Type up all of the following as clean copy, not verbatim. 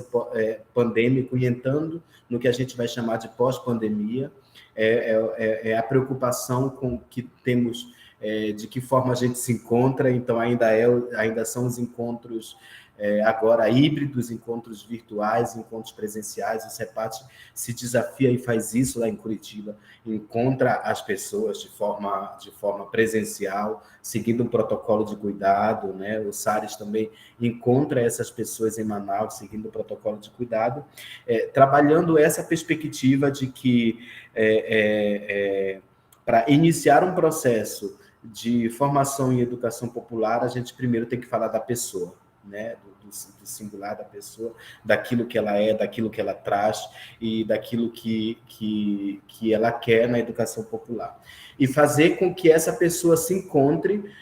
processo pandêmico e entrando no que a gente vai chamar de pós-pandemia. A preocupação com que temos de que forma a gente se encontra, então ainda são os encontros agora híbridos, encontros virtuais, encontros presenciais. O CEPAT se desafia e faz isso lá em Curitiba, encontra as pessoas de forma presencial, seguindo um protocolo de cuidado, né? O SARES também encontra essas pessoas em Manaus, seguindo o protocolo de cuidado, trabalhando essa perspectiva de que para iniciar um processo de formação em educação popular, a gente primeiro tem que falar da pessoa, né? Do singular da pessoa, daquilo que ela é, daquilo que ela traz e daquilo que ela quer na educação popular. E fazer com que essa pessoa se encontre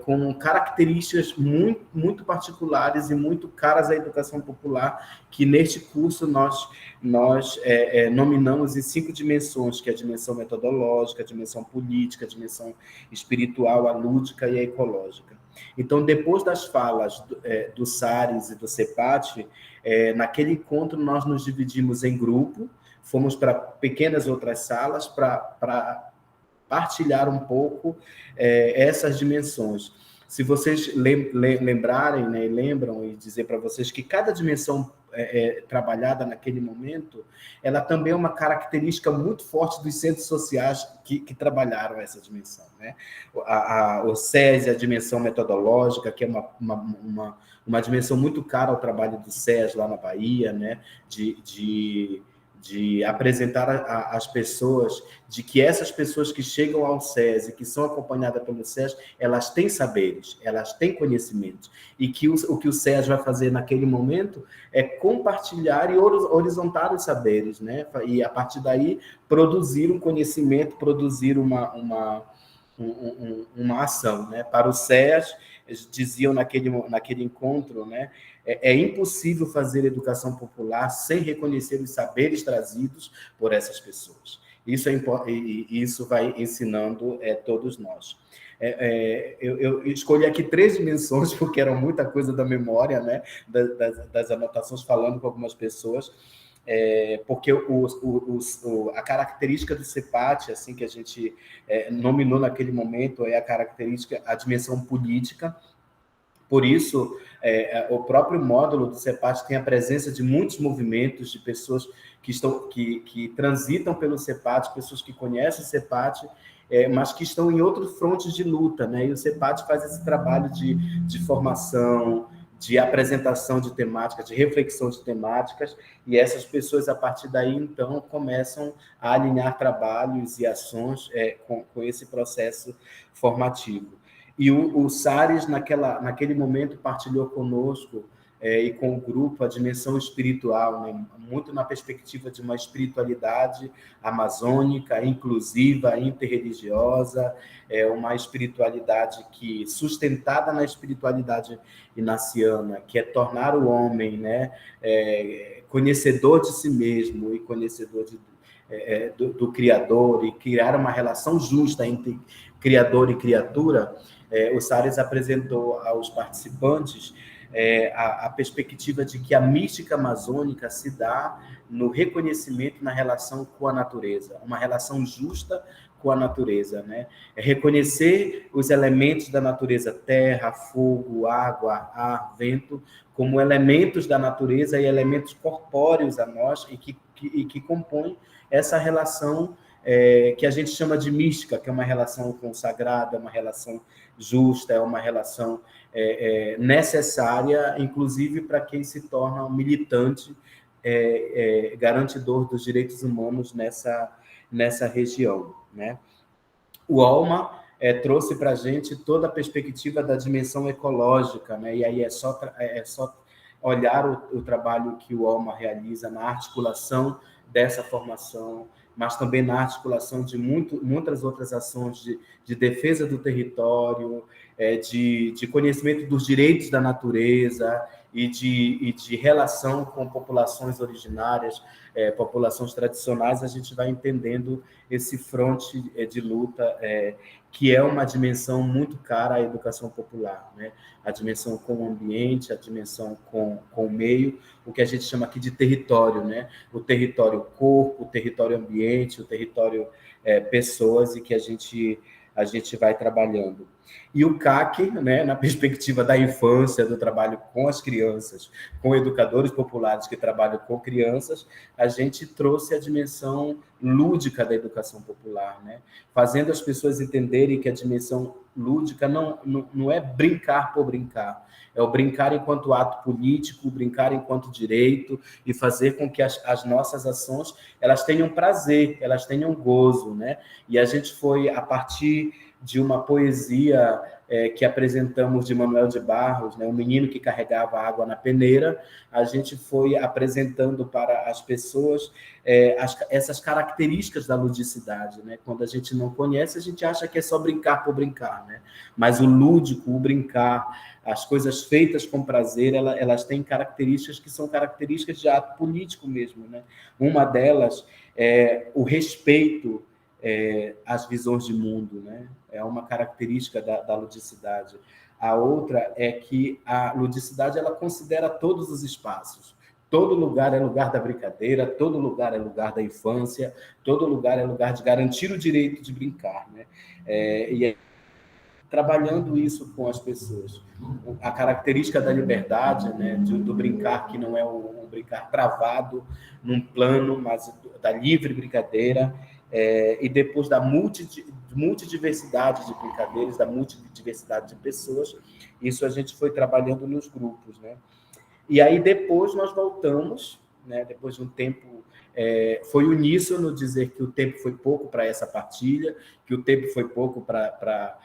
com características muito, muito particulares e muito caras à educação popular, que neste curso nós nominamos em 5 dimensões, que é a dimensão metodológica, a dimensão política, a dimensão espiritual, a lúdica e a ecológica. Então, depois das falas do SARES e do CEPAT, naquele encontro nós nos dividimos em grupo, fomos para pequenas outras salas para partilhar um pouco essas dimensões. Se vocês lembrarem, né, lembram, e dizer para vocês que cada dimensão trabalhada naquele momento, ela também é uma característica muito forte dos centros sociais que trabalharam essa dimensão, né? O SES, a dimensão metodológica, que é uma dimensão muito cara ao trabalho do SES lá na Bahia, né? De apresentar às pessoas de que essas pessoas que chegam ao SES e que são acompanhadas pelo SES, elas têm saberes, elas têm conhecimentos, e que o que o SES vai fazer naquele momento é compartilhar e horizontar os saberes, né? E, a partir daí, produzir um conhecimento, produzir uma ação, né? Para o SES, eles diziam naquele encontro, né? É impossível fazer educação popular sem reconhecer os saberes trazidos por essas pessoas. Isso vai ensinando todos nós. Eu escolhi aqui 3 dimensões, porque era muita coisa da memória, né? Das anotações, falando com algumas pessoas, porque a característica do CEPAT, assim, que a gente nominou naquele momento, é a dimensão política. Por isso, o próprio módulo do CEPAT tem a presença de muitos movimentos, de pessoas que transitam pelo CEPAT, pessoas que conhecem o CEPAT, mas que estão em outros frontes de luta, né? E o CEPAT faz esse trabalho de formação, de apresentação de temáticas, de reflexão de temáticas, e essas pessoas, a partir daí, então, começam a alinhar trabalhos e ações com esse processo formativo. E o SARES, naquele momento, partilhou conosco e com o grupo a dimensão espiritual, né? Muito na perspectiva de uma espiritualidade amazônica, inclusiva, interreligiosa, uma espiritualidade sustentada na espiritualidade inaciana, que é tornar o homem, né, conhecedor de si mesmo e conhecedor do Criador, e criar uma relação justa entre Criador e criatura. O SARES apresentou aos participantes a perspectiva de que a mística amazônica se dá no reconhecimento, na relação com a natureza, uma relação justa com a natureza, né? Reconhecer os elementos da natureza, terra, fogo, água, ar, vento, como elementos da natureza e elementos corpóreos a nós, e que compõem essa relação que a gente chama de mística, que é uma relação consagrada, uma relação justa, é uma relação necessária, inclusive para quem se torna um militante garantidor dos direitos humanos nessa região, né? O Alma trouxe para a gente toda a perspectiva da dimensão ecológica, né? E aí é só olhar o trabalho que o Alma realiza na articulação dessa formação, mas também na articulação de muitas outras ações de defesa do território, de conhecimento dos direitos da natureza e de relação com populações originárias, populações tradicionais, a gente vai entendendo esse fronte de luta, que é uma dimensão muito cara à educação popular, né? A dimensão com o ambiente, a dimensão com o meio, o que a gente chama aqui de território, né? O território corpo, o território ambiente, o território pessoas, e que a gente vai trabalhando. E o CAC, né, na perspectiva da infância, do trabalho com as crianças, com educadores populares que trabalham com crianças, a gente trouxe a dimensão lúdica da educação popular, né? Fazendo as pessoas entenderem que a dimensão lúdica não é brincar por brincar, é o brincar enquanto ato político, brincar enquanto direito, e fazer com que as nossas ações elas tenham prazer, elas tenham gozo, né? E a gente foi, a partir de uma poesia que apresentamos de Manuel de Barros, né, o menino que carregava água na peneira, a gente foi apresentando para as pessoas essas características da ludicidade, né? Quando a gente não conhece, a gente acha que é só brincar por brincar, né? Mas o lúdico, o brincar, as coisas feitas com prazer, elas têm características que são características de ato político mesmo, né? Uma delas é o respeito às visões de mundo, né? É uma característica da ludicidade. A outra é que a ludicidade ela considera todos os espaços. Todo lugar é lugar da brincadeira, todo lugar é lugar da infância, todo lugar é lugar de garantir o direito de brincar, né? E trabalhando isso com as pessoas. A característica da liberdade, né, do brincar, que não é um brincar travado num plano, mas da livre brincadeira, e depois da multidiversidade de brincadeiras, da multidiversidade de pessoas, isso a gente foi trabalhando nos grupos, né? E aí depois nós voltamos, né, depois de um tempo, foi uníssono dizer que o tempo foi pouco para essa partilha, que o tempo foi pouco para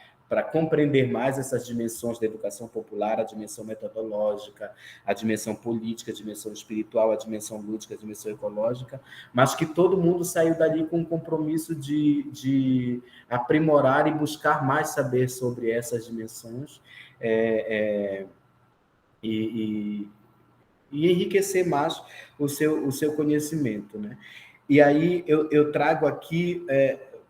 compreender mais essas dimensões da educação popular, a dimensão metodológica, a dimensão política, a dimensão espiritual, a dimensão lúdica, a dimensão ecológica, mas que todo mundo saiu dali com um compromisso de aprimorar e buscar mais saber sobre essas dimensões, e enriquecer mais o seu conhecimento, né? E aí eu trago aqui,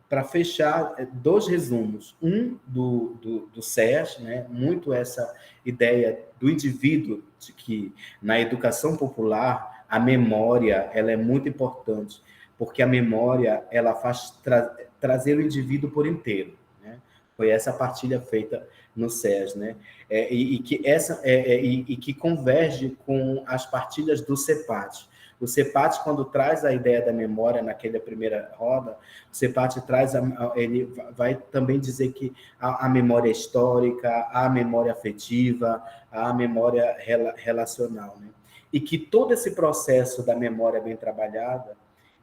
para fechar, dois resumos. Um do SES, né? Muito essa ideia do indivíduo, de que na educação popular a memória ela é muito importante, porque a memória ela faz trazer o indivíduo por inteiro, né? Foi essa partilha feita no SES, né? E que converge com as partilhas do CEPAT. O CEPAT, quando traz a ideia da memória naquela primeira roda, o CEPAT ele vai também dizer que a memória histórica, a memória afetiva, a memória relacional, né? E que todo esse processo da memória bem trabalhada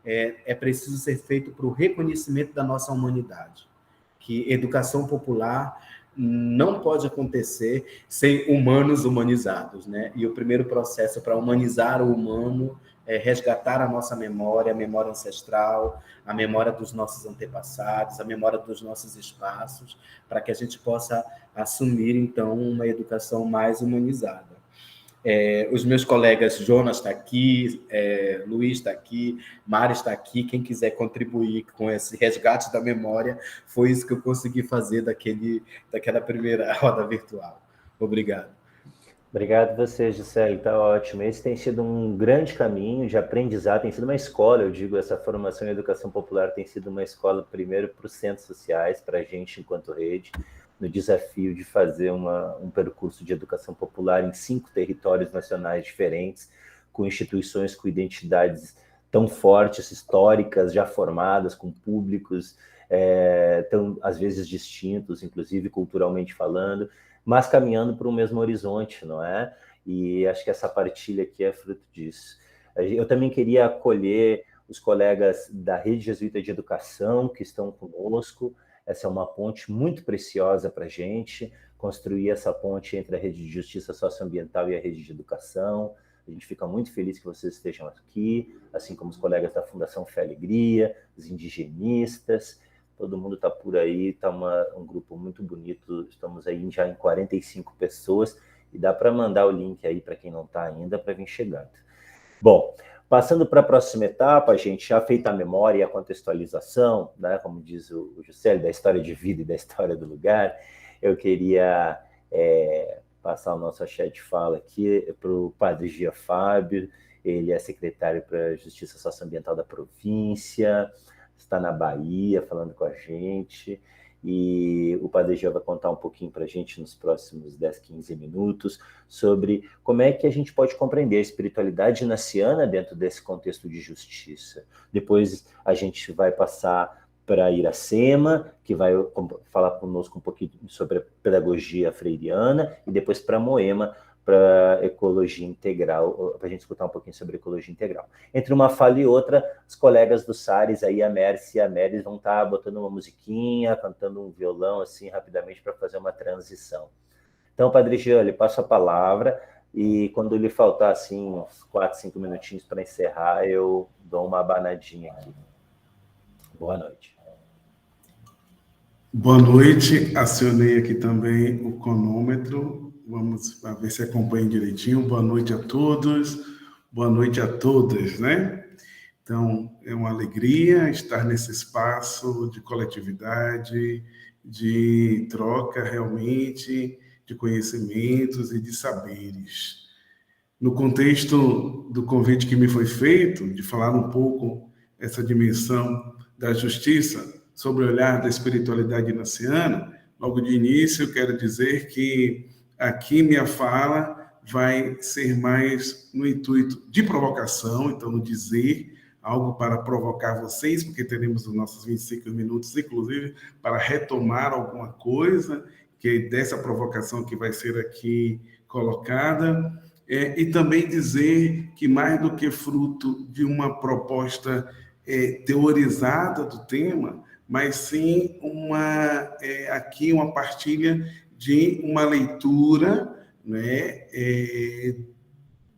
é preciso ser feito para o reconhecimento da nossa humanidade. Que educação popular não pode acontecer sem humanos humanizados, né? E o primeiro processo para humanizar o humano é resgatar a nossa memória, a memória ancestral, a memória dos nossos antepassados, a memória dos nossos espaços, para que a gente possa assumir, então, uma educação mais humanizada. Os meus colegas Jonas está aqui, Luiz está aqui, Mari está aqui. Quem quiser contribuir com esse resgate da memória, foi isso que eu consegui fazer daquela primeira roda virtual. Obrigado. Obrigado a você, Gisele, está ótimo. Esse tem sido um grande caminho de aprendizado, tem sido uma escola, eu digo, essa formação em educação popular tem sido uma escola, primeiro, para os centros sociais, para a gente, enquanto rede, no desafio de fazer um percurso de educação popular em 5 territórios nacionais diferentes, com instituições com identidades tão fortes, históricas, já formadas, com públicos tão, às vezes, distintos, inclusive culturalmente falando, mas caminhando para o mesmo horizonte, não é? E acho que essa partilha aqui é fruto disso. Eu também queria acolher os colegas da Rede Jesuíta de Educação que estão conosco. Essa é uma ponte muito preciosa para a gente, construir essa ponte entre a Rede de Justiça Socioambiental e a Rede de Educação. A gente fica muito feliz que vocês estejam aqui, assim como os colegas da Fundação Fé e Alegria, os indigenistas. Todo mundo está por aí, está um grupo muito bonito, estamos aí já em 45 pessoas, E dá para mandar o link aí para quem não está ainda, para vir chegando. Bom, passando para a próxima etapa, a gente já feita a memória e a contextualização, né, como diz o Juscelio, da história de vida e da história do lugar, eu queria passar o nosso chat de fala aqui para o Padre Gia Fábio. Ele é secretário para a Justiça Socioambiental da província, está na Bahia falando com a gente, e o Padre Gia vai contar um pouquinho para a gente nos próximos 10, 15 minutos sobre como é que a gente pode compreender a espiritualidade inaciana dentro desse contexto de justiça. Depois a gente vai passar para Iracema, que vai falar conosco um pouquinho sobre a pedagogia freiriana, e depois para Moema, para ecologia integral, para a gente escutar um pouquinho sobre ecologia integral. Entre uma fala e outra, os colegas do SARES, aí a Mércia e a Meris, vão estar botando uma musiquinha, cantando um violão, assim, rapidamente, para fazer uma transição. Então, Padre Jean, lhe passo a palavra, e quando lhe faltar, assim, uns 4, 5 minutinhos para encerrar, eu dou uma abanadinha aqui. Boa noite. Boa noite, acionei aqui também o cronômetro. Vamos ver se acompanha direitinho. Boa noite a todos, boa noite a todas, né? Então, é uma alegria estar nesse espaço de coletividade, de troca realmente de conhecimentos e de saberes. No contexto do convite que me foi feito, de falar um pouco essa dimensão da justiça sobre o olhar da espiritualidade inaciana, logo de início eu quero dizer que aqui minha fala vai ser mais no intuito de provocação, então no dizer algo para provocar vocês, porque teremos os nossos 25 minutos, inclusive, para retomar alguma coisa que dessa provocação que vai ser aqui colocada, e também dizer que mais do que fruto de uma proposta teorizada do tema, mas sim aqui uma partilha de uma leitura, né,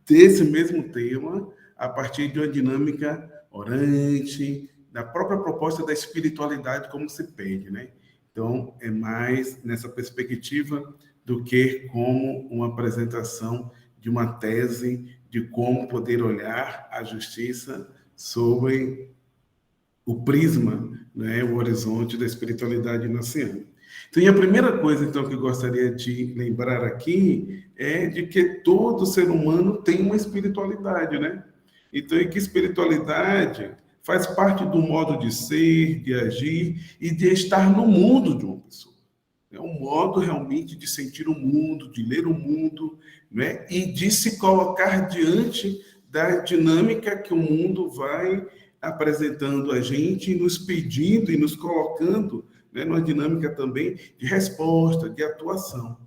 desse mesmo tema, a partir de uma dinâmica orante, da própria proposta da espiritualidade como se pede, né? Então, é mais nessa perspectiva do que como uma apresentação de uma tese de como poder olhar a justiça sobre o prisma, né, o horizonte da espiritualidade inaciana. Então, e a primeira coisa, então, que eu gostaria de lembrar aqui é de que todo ser humano tem uma espiritualidade, né? Então, e que espiritualidade faz parte do modo de ser, de agir e de estar no mundo de uma pessoa. É um modo realmente de sentir o mundo, de ler o mundo, né? E de se colocar diante da dinâmica que o mundo vai apresentando a gente, nos pedindo e nos colocando, né, numa dinâmica também de resposta, de atuação.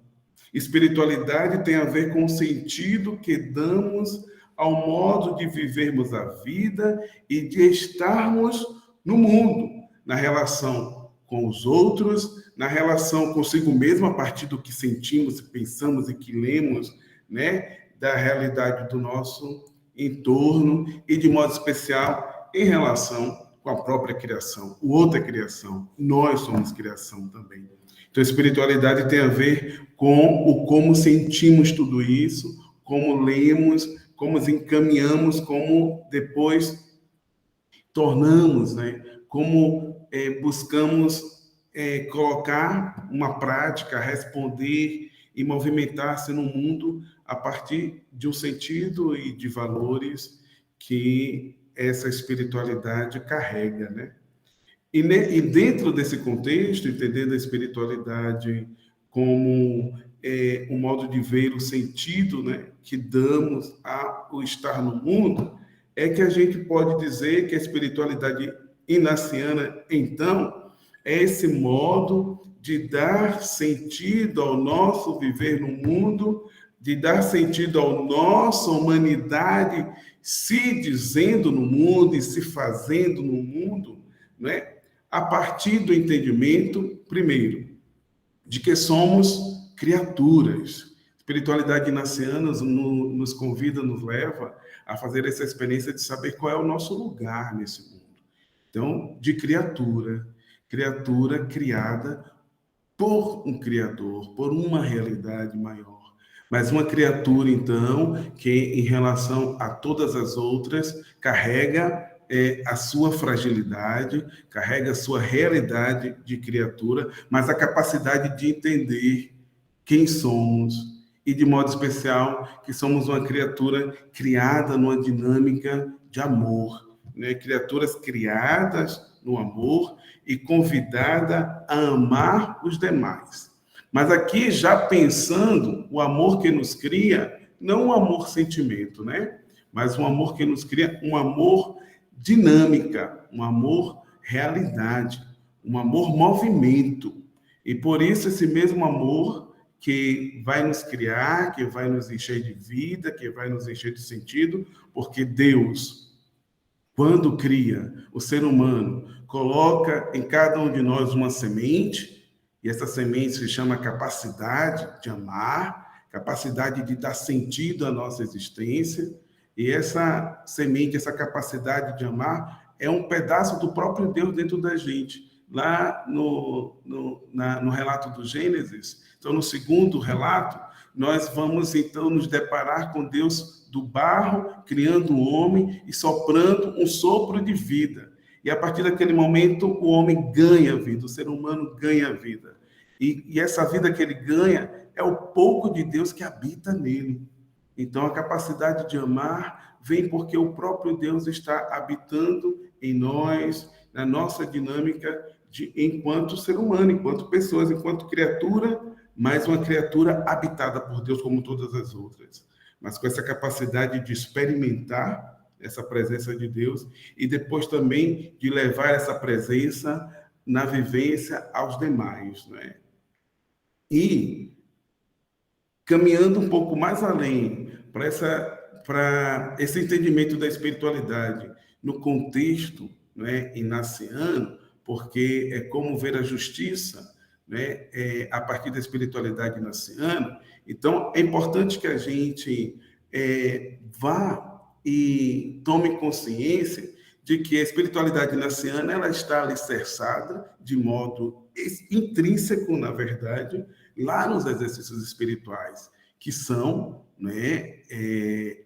Espiritualidade tem a ver com o sentido que damos ao modo de vivermos a vida e de estarmos no mundo, na relação com os outros, na relação consigo mesmo, a partir do que sentimos, pensamos e que lemos, né, da realidade do nosso entorno e, de modo especial, em relação com a própria criação. O outro é criação, nós somos criação também. Então, a espiritualidade tem a ver com o como sentimos tudo isso, como lemos, como encaminhamos, como depois tornamos, né? Como buscamos colocar uma prática, responder e movimentar-se no mundo a partir de um sentido e de valores que essa espiritualidade carrega, né? E dentro desse contexto, entendendo a espiritualidade como um modo de ver o sentido, né, que damos ao estar no mundo, é que a gente pode dizer que a espiritualidade inaciana, então, é esse modo de dar sentido ao nosso viver no mundo, de dar sentido à nossa humanidade se dizendo no mundo e se fazendo no mundo, né? A partir do entendimento, primeiro, de que somos criaturas. A espiritualidade inaciana nos convida, nos leva a fazer essa experiência de saber qual é o nosso lugar nesse mundo. Então, de criatura criada por um Criador, por uma realidade maior. Mas uma criatura, então, que em relação a todas as outras, carrega a sua fragilidade, carrega a sua realidade de criatura, mas a capacidade de entender quem somos, e de modo especial que somos uma criatura criada numa dinâmica de amor, né? Criaturas criadas no amor e convidada a amar os demais. Mas aqui já pensando o amor que nos cria, não um amor sentimento, né? Mas um amor que nos cria, um amor dinâmica, um amor realidade, um amor movimento. E por isso esse mesmo amor que vai nos criar, que vai nos encher de vida, que vai nos encher de sentido, porque Deus, quando cria o ser humano, coloca em cada um de nós uma semente, e essa semente se chama capacidade de amar, capacidade de dar sentido à nossa existência, e essa semente, essa capacidade de amar, é um pedaço do próprio Deus dentro da gente. Lá no relato do Gênesis, então, no segundo relato, nós vamos, então, nos deparar com Deus do barro, criando o homem e soprando um sopro de vida. E, a partir daquele momento, o homem ganha vida, o ser humano ganha vida. E essa vida que ele ganha é o pouco de Deus que habita nele. Então, a capacidade de amar vem porque o próprio Deus está habitando em nós, na nossa dinâmica enquanto ser humano, enquanto pessoas, enquanto criatura, mas uma criatura habitada por Deus como todas as outras, mas com essa capacidade de experimentar essa presença de Deus e depois também de levar essa presença na vivência aos demais, né? E caminhando um pouco mais além para esse entendimento da espiritualidade no contexto, né, inaciano, porque é como ver a justiça, né, a partir da espiritualidade inaciana. Então, é importante que a gente vá e tome consciência de que a espiritualidade inaciana ela está alicerçada de modo intrínseco, na verdade, lá nos exercícios espirituais, que são, né,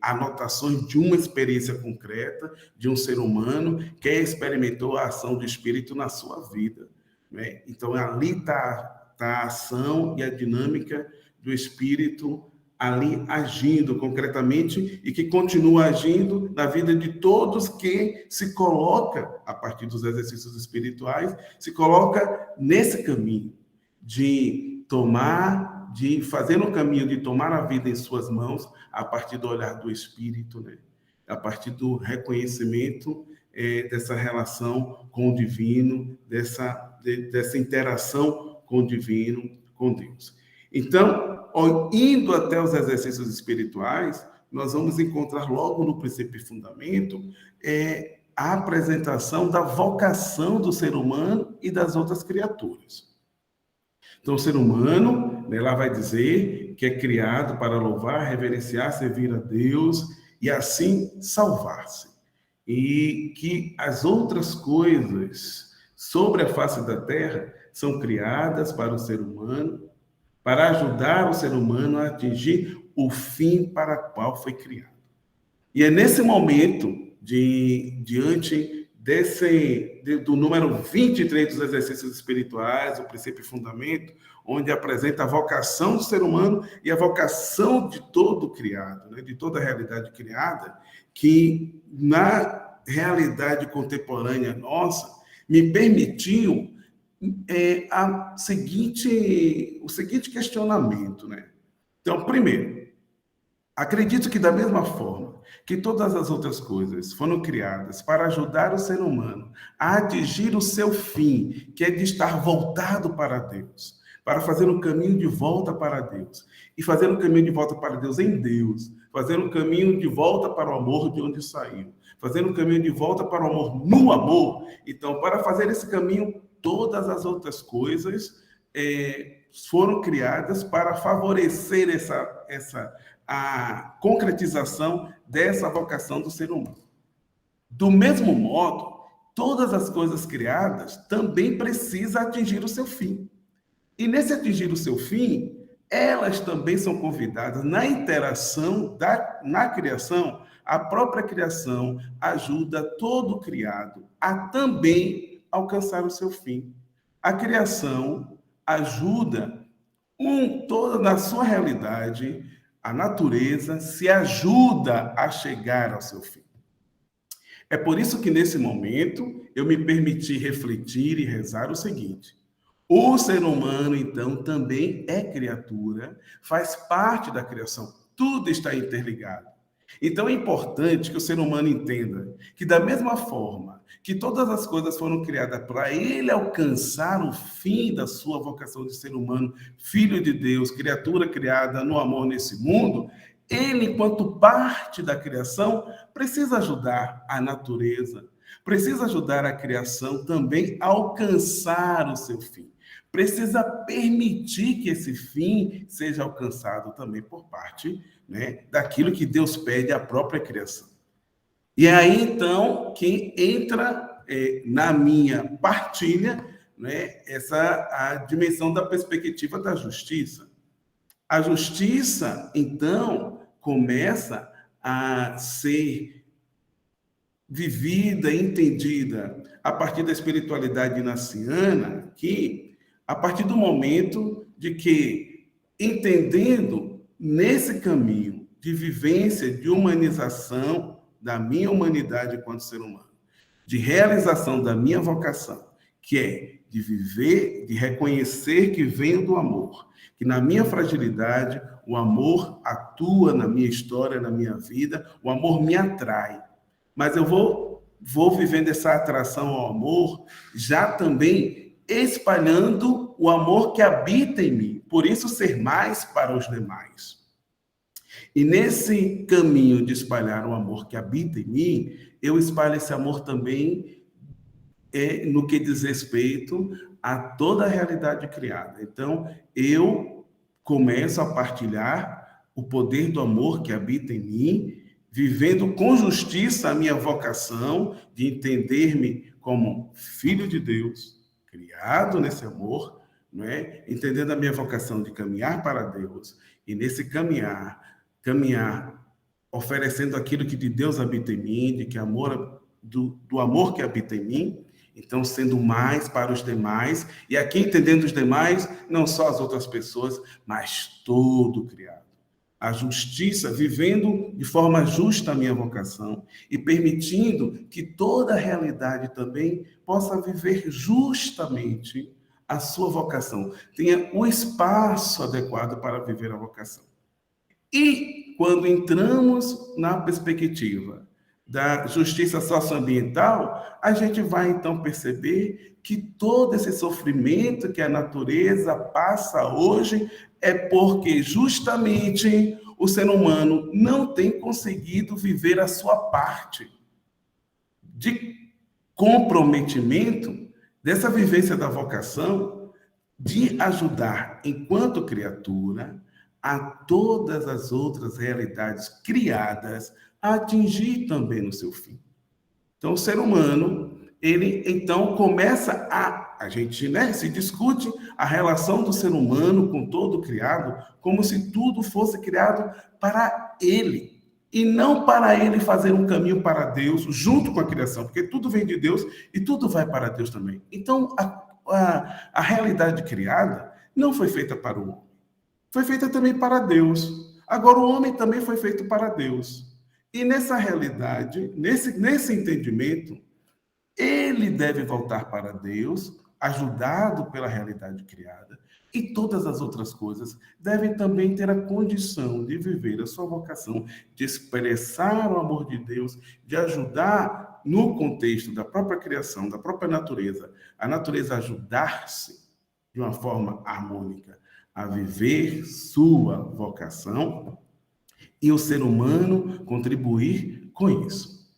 anotações de uma experiência concreta de um ser humano que experimentou a ação do Espírito na sua vida, né? Então, ali está a ação e a dinâmica do Espírito ali agindo concretamente e que continua agindo na vida de todos que se coloca, a partir dos exercícios espirituais, se coloca nesse caminho de fazer um caminho de tomar a vida em suas mãos a partir do olhar do Espírito, né? A partir do reconhecimento dessa relação com o divino, dessa interação com o divino, com Deus. Então, indo até os exercícios espirituais, nós vamos encontrar logo no princípio e fundamento a apresentação da vocação do ser humano e das outras criaturas. Então, o ser humano, né, lá vai dizer que é criado para louvar, reverenciar, servir a Deus e assim salvar-se. E que as outras coisas sobre a face da terra são criadas para o ser humano, para ajudar o ser humano a atingir o fim para o qual foi criado. E é nesse momento, diante do número 23 dos exercícios espirituais, o princípio e fundamento, onde apresenta a vocação do ser humano e a vocação de todo criado, né, de toda a realidade criada, que na realidade contemporânea nossa me permitiu o seguinte questionamento, né? Então, primeiro, acredito que da mesma forma que todas as outras coisas foram criadas para ajudar o ser humano a atingir o seu fim, que é de estar voltado para Deus, para fazer um caminho de volta para Deus, e fazer um caminho de volta para Deus em Deus, fazer um caminho de volta para o amor de onde saiu, fazer um caminho de volta para o amor no amor. Então, para fazer esse caminho, todas as outras coisas foram criadas para favorecer a concretização dessa vocação do ser humano. Do mesmo modo, todas as coisas criadas também precisam atingir o seu fim. E nesse atingir o seu fim, elas também são convidadas na interação na criação. A própria criação ajuda todo criado a também alcançar o seu fim. A criação ajuda toda na sua realidade, a natureza se ajuda a chegar ao seu fim. É por isso que nesse momento eu me permiti refletir e rezar o seguinte: o ser humano, então, também é criatura, faz parte da criação, tudo está interligado. Então é importante que o ser humano entenda que, da mesma forma que todas as coisas foram criadas para ele alcançar o fim da sua vocação de ser humano, filho de Deus, criatura criada no amor nesse mundo, ele, enquanto parte da criação, precisa ajudar a natureza, precisa ajudar a criação também a alcançar o seu fim. Precisa permitir que esse fim seja alcançado também por parte, né, daquilo que Deus pede à própria criação. E aí, então, que entra na minha partilha, né, a dimensão da perspectiva da justiça. A justiça, então, começa a ser vivida, entendida a partir da espiritualidade inaciana, que a partir do momento de que, entendendo nesse caminho de vivência, de humanização da minha humanidade enquanto ser humano, de realização da minha vocação, que é de viver, de reconhecer que venho do amor, que na minha fragilidade o amor atua na minha história, na minha vida, o amor me atrai. Mas eu vou vivendo essa atração ao amor, já também espalhando o amor que habita em mim, por isso ser mais para os demais. E nesse caminho de espalhar o amor que habita em mim, eu espalho esse amor também no que diz respeito a toda a realidade criada. Então, eu começo a partilhar o poder do amor que habita em mim, vivendo com justiça a minha vocação de entender-me como filho de Deus, criado nesse amor, não é? Entendendo a minha vocação de caminhar para Deus, e nesse caminhar oferecendo aquilo que de Deus habita em mim, de que amor do amor que habita em mim, então sendo mais para os demais, e aqui entendendo os demais, não só as outras pessoas, mas todo criado. A justiça, vivendo de forma justa a minha vocação e permitindo que toda a realidade também possa viver justamente a sua vocação, tenha o espaço adequado para viver a vocação. E quando entramos na perspectiva da justiça socioambiental, a gente vai então perceber que todo esse sofrimento que a natureza passa hoje é porque justamente o ser humano não tem conseguido viver a sua parte de comprometimento dessa vivência da vocação de ajudar, enquanto criatura, a todas as outras realidades criadas a atingir também no seu fim. Então, o ser humano, ele então começa a gente, né, se discute a relação do ser humano com todo o criado, como se tudo fosse criado para ele, e não para ele fazer um caminho para Deus junto com a criação, porque tudo vem de Deus e tudo vai para Deus também. Então, a realidade criada não foi feita para o homem, foi feita também para Deus. Agora, o homem também foi feito para Deus. E nessa realidade, nesse entendimento, ele deve voltar para Deus, ajudado pela realidade criada, e todas as outras coisas devem também ter a condição de viver a sua vocação, de expressar o amor de Deus, de ajudar no contexto da própria criação, da própria natureza, a natureza ajudar-se de uma forma harmônica a viver sua vocação e o ser humano contribuir com isso.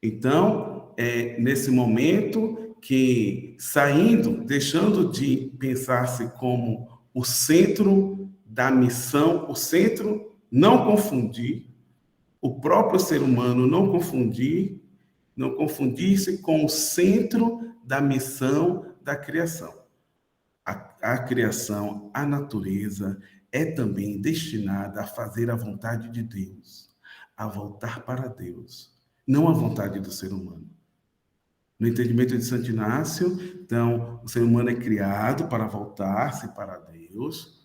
Então, é nesse momento que, saindo, deixando de pensar-se como o centro da missão, o centro, não confundir, o próprio ser humano não confundir-se com o centro da missão da criação. A criação, a natureza, é também destinada a fazer a vontade de Deus, a voltar para Deus, não a vontade do ser humano. No entendimento de Santo Inácio, então, o ser humano é criado para voltar-se para Deus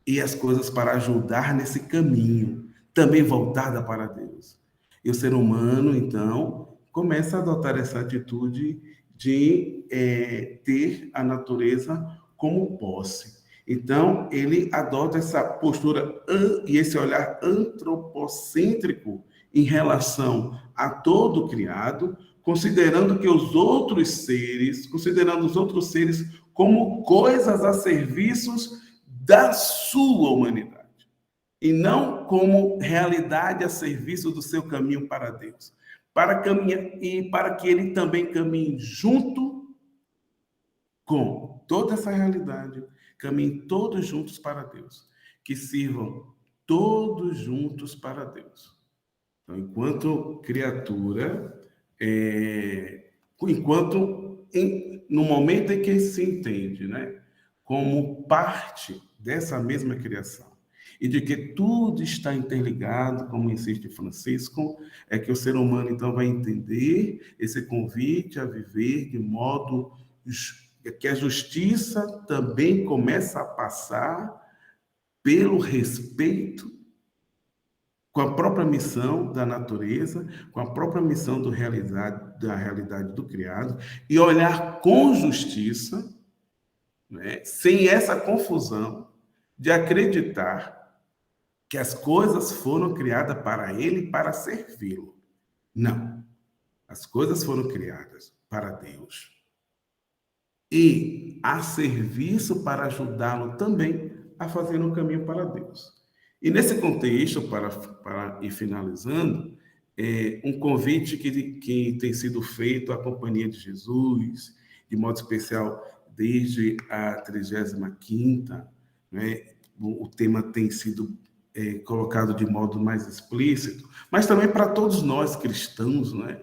e as coisas para ajudar nesse caminho, também voltada para Deus. E o ser humano, então, começa a adotar essa atitude de ter a natureza como posse. Então, ele adota essa postura e esse olhar antropocêntrico em relação a todo o criado, considerando os outros seres como coisas a serviços da sua humanidade, e não como realidade a serviço do seu caminho para Deus, para que ele também caminhe junto com toda essa realidade, caminhem todos juntos para Deus, que sirvam todos juntos para Deus. Então, enquanto criatura, no momento em que se entende, né, como parte dessa mesma criação, e de que tudo está interligado, como insiste Francisco, é que o ser humano, então, vai entender esse convite a viver de modo que a justiça também começa a passar pelo respeito com a própria missão da natureza, com a própria missão da realidade do criado, e olhar com justiça, né, sem essa confusão de acreditar que as coisas foram criadas para ele e para servi-lo. Não. As coisas foram criadas para Deus e a serviço para ajudá-lo também a fazer um caminho para Deus. E nesse contexto, para ir finalizando, um convite que tem sido feito à Companhia de Jesus, de modo especial desde a 35ª, né, o tema tem sido colocado de modo mais explícito, mas também para todos nós cristãos, né,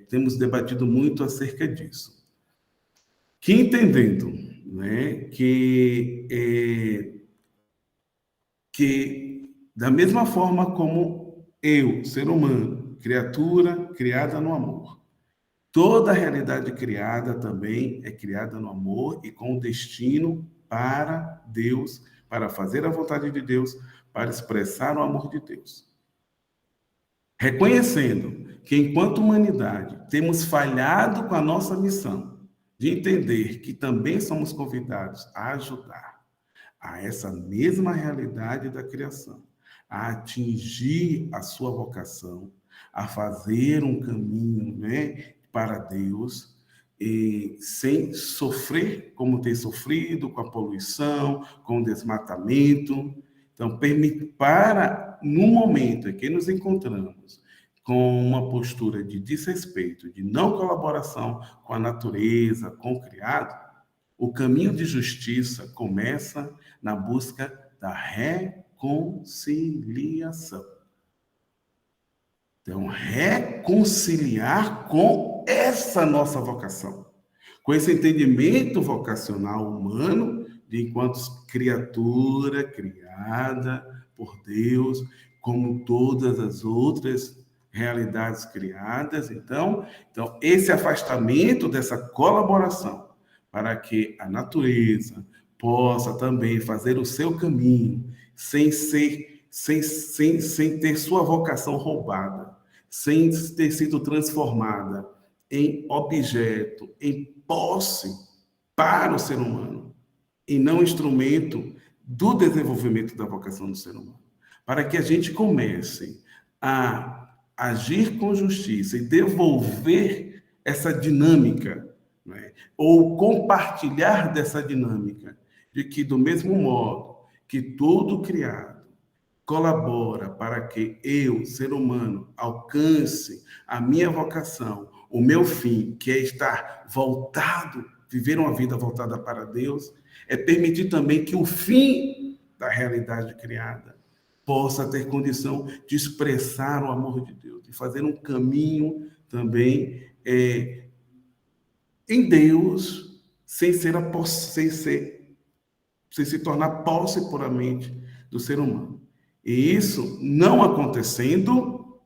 temos debatido muito acerca disso. Que entendendo, né, que da mesma forma como eu, ser humano, criatura criada no amor, toda a realidade criada também é criada no amor e com o destino para Deus, para fazer a vontade de Deus, para expressar o amor de Deus. Reconhecendo que, enquanto humanidade, temos falhado com a nossa missão de entender que também somos convidados a ajudar a essa mesma realidade da criação, a atingir a sua vocação, a fazer um caminho, né, para Deus, e sem sofrer como tem sofrido com a poluição, com o desmatamento. Então, no momento em que nos encontramos com uma postura de desrespeito, de não colaboração com a natureza, com o criado, o caminho de justiça começa na busca da reconciliação. Então, reconciliar com essa nossa vocação, com esse entendimento vocacional humano, de enquanto criatura criada por Deus, como todas as outras realidades criadas. Então, esse afastamento dessa colaboração, para que a natureza possa também fazer o seu caminho, sem ter sua vocação roubada, sem ter sido transformada em objeto, em posse para o ser humano, e não instrumento do desenvolvimento da vocação do ser humano. Para que a gente comece a agir com justiça e devolver essa dinâmica, né, ou compartilhar dessa dinâmica, de que, do mesmo modo que todo criado colabora para que eu, ser humano, alcance a minha vocação, o meu fim, que é estar voltado, viver uma vida voltada para Deus, é permitir também que o fim da realidade criada possa ter condição de expressar o amor de Deus, de fazer um caminho também em Deus, sem se tornar posse puramente do ser humano. E isso não acontecendo,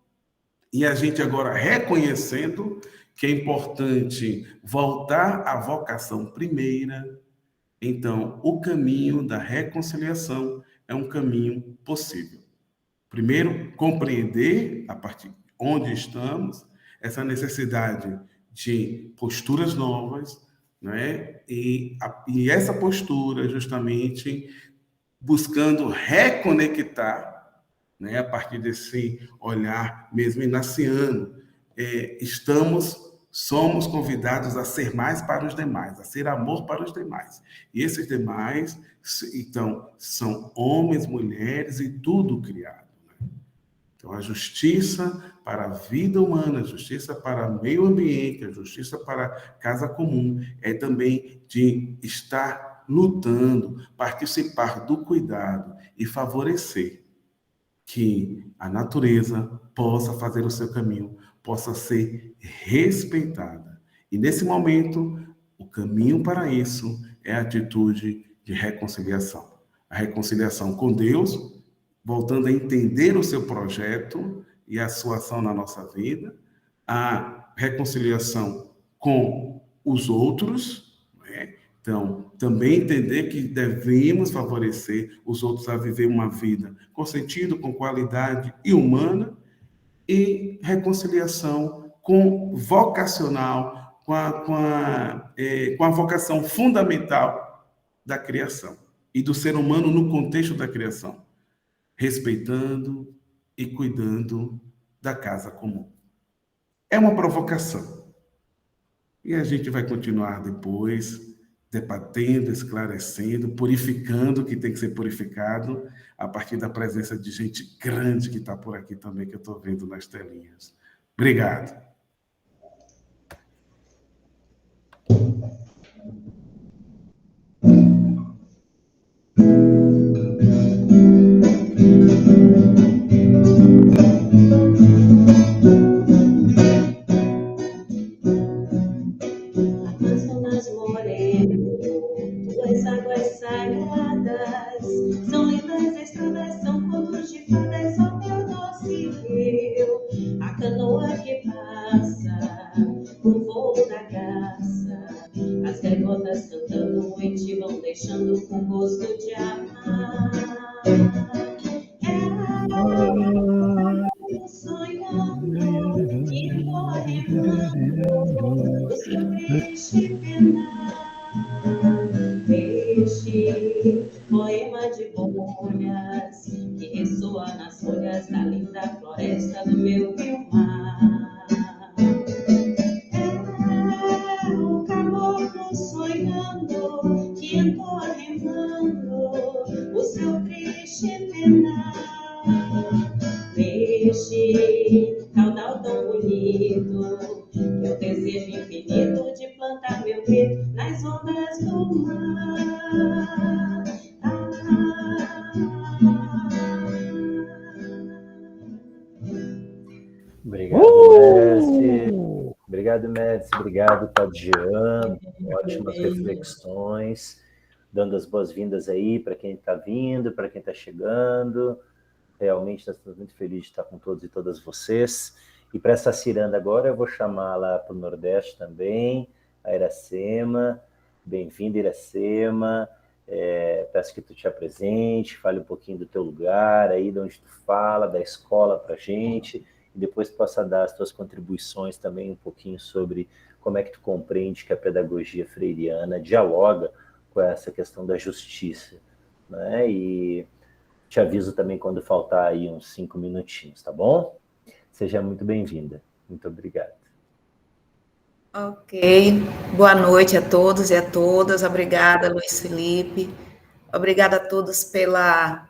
e a gente agora reconhecendo que é importante voltar à vocação primeira, então o caminho da reconciliação é um caminho possível. Primeiro, compreender, a partir de onde estamos, essa necessidade de posturas novas, né? E essa postura, justamente, buscando reconectar, né? A partir desse olhar mesmo inaciano, somos convidados a ser mais para os demais, a ser amor para os demais. E esses demais, então, são homens, mulheres e tudo criado. Então, a justiça para a vida humana, a justiça para o meio ambiente, a justiça para a casa comum, é também de estar lutando, participar do cuidado e favorecer que a natureza possa fazer o seu caminho, possa ser respeitada. E, nesse momento, o caminho para isso é a atitude de reconciliação. A reconciliação com Deus, voltando a entender o seu projeto e a sua ação na nossa vida, a reconciliação com os outros, né? Então, também entender que devemos favorecer os outros a viver uma vida com sentido, com qualidade e humana, e reconciliação com vocacional, com a vocação fundamental da criação e do ser humano no contexto da criação, respeitando e cuidando da casa comum. É uma provocação. E a gente vai continuar depois debatendo, esclarecendo, purificando o que tem que ser purificado, a partir da presença de gente grande que está por aqui também, que eu estou vendo nas telinhas. Obrigado. Amazonas moreno, tuas águas sagradas são lindas estradas, são contos de fadas, ó teu doce rio, a canoa que passa, o voo da garça, as gaivotas cantando em ti vão deixando com gosto de amar. Sonhando e correndo, o seu triste penar. Peixe, poema de bolhas que ressoa nas folhas da linda floresta do meu rio-mar. É o caboclo sonhando que entoa remando o seu triste penar. Peixe, caudal tão bonito, que eu desejo infinito de plantar meu grito nas ondas do mar. Obrigado, Médici. Obrigado, Tadiane. Ótimas reflexões, dando as boas-vindas aí para quem está vindo, para quem está chegando. Realmente nós estamos muito felizes de estar com todos e todas vocês. E para essa ciranda agora, eu vou chamar lá para o Nordeste também, a Iracema. Bem-vinda, Iracema. Peço que tu te apresente, fale um pouquinho do teu lugar, aí de onde tu fala, da escola para a gente, e depois possa dar as tuas contribuições também um pouquinho sobre como é que tu compreende que a pedagogia freiriana dialoga com essa questão da justiça, né? E te aviso também quando faltar aí uns 5 minutinhos, tá bom? Seja muito bem-vinda. Muito obrigado. Ok. Boa noite a todos e a todas. Obrigada, Luiz Felipe. Obrigada a todos pela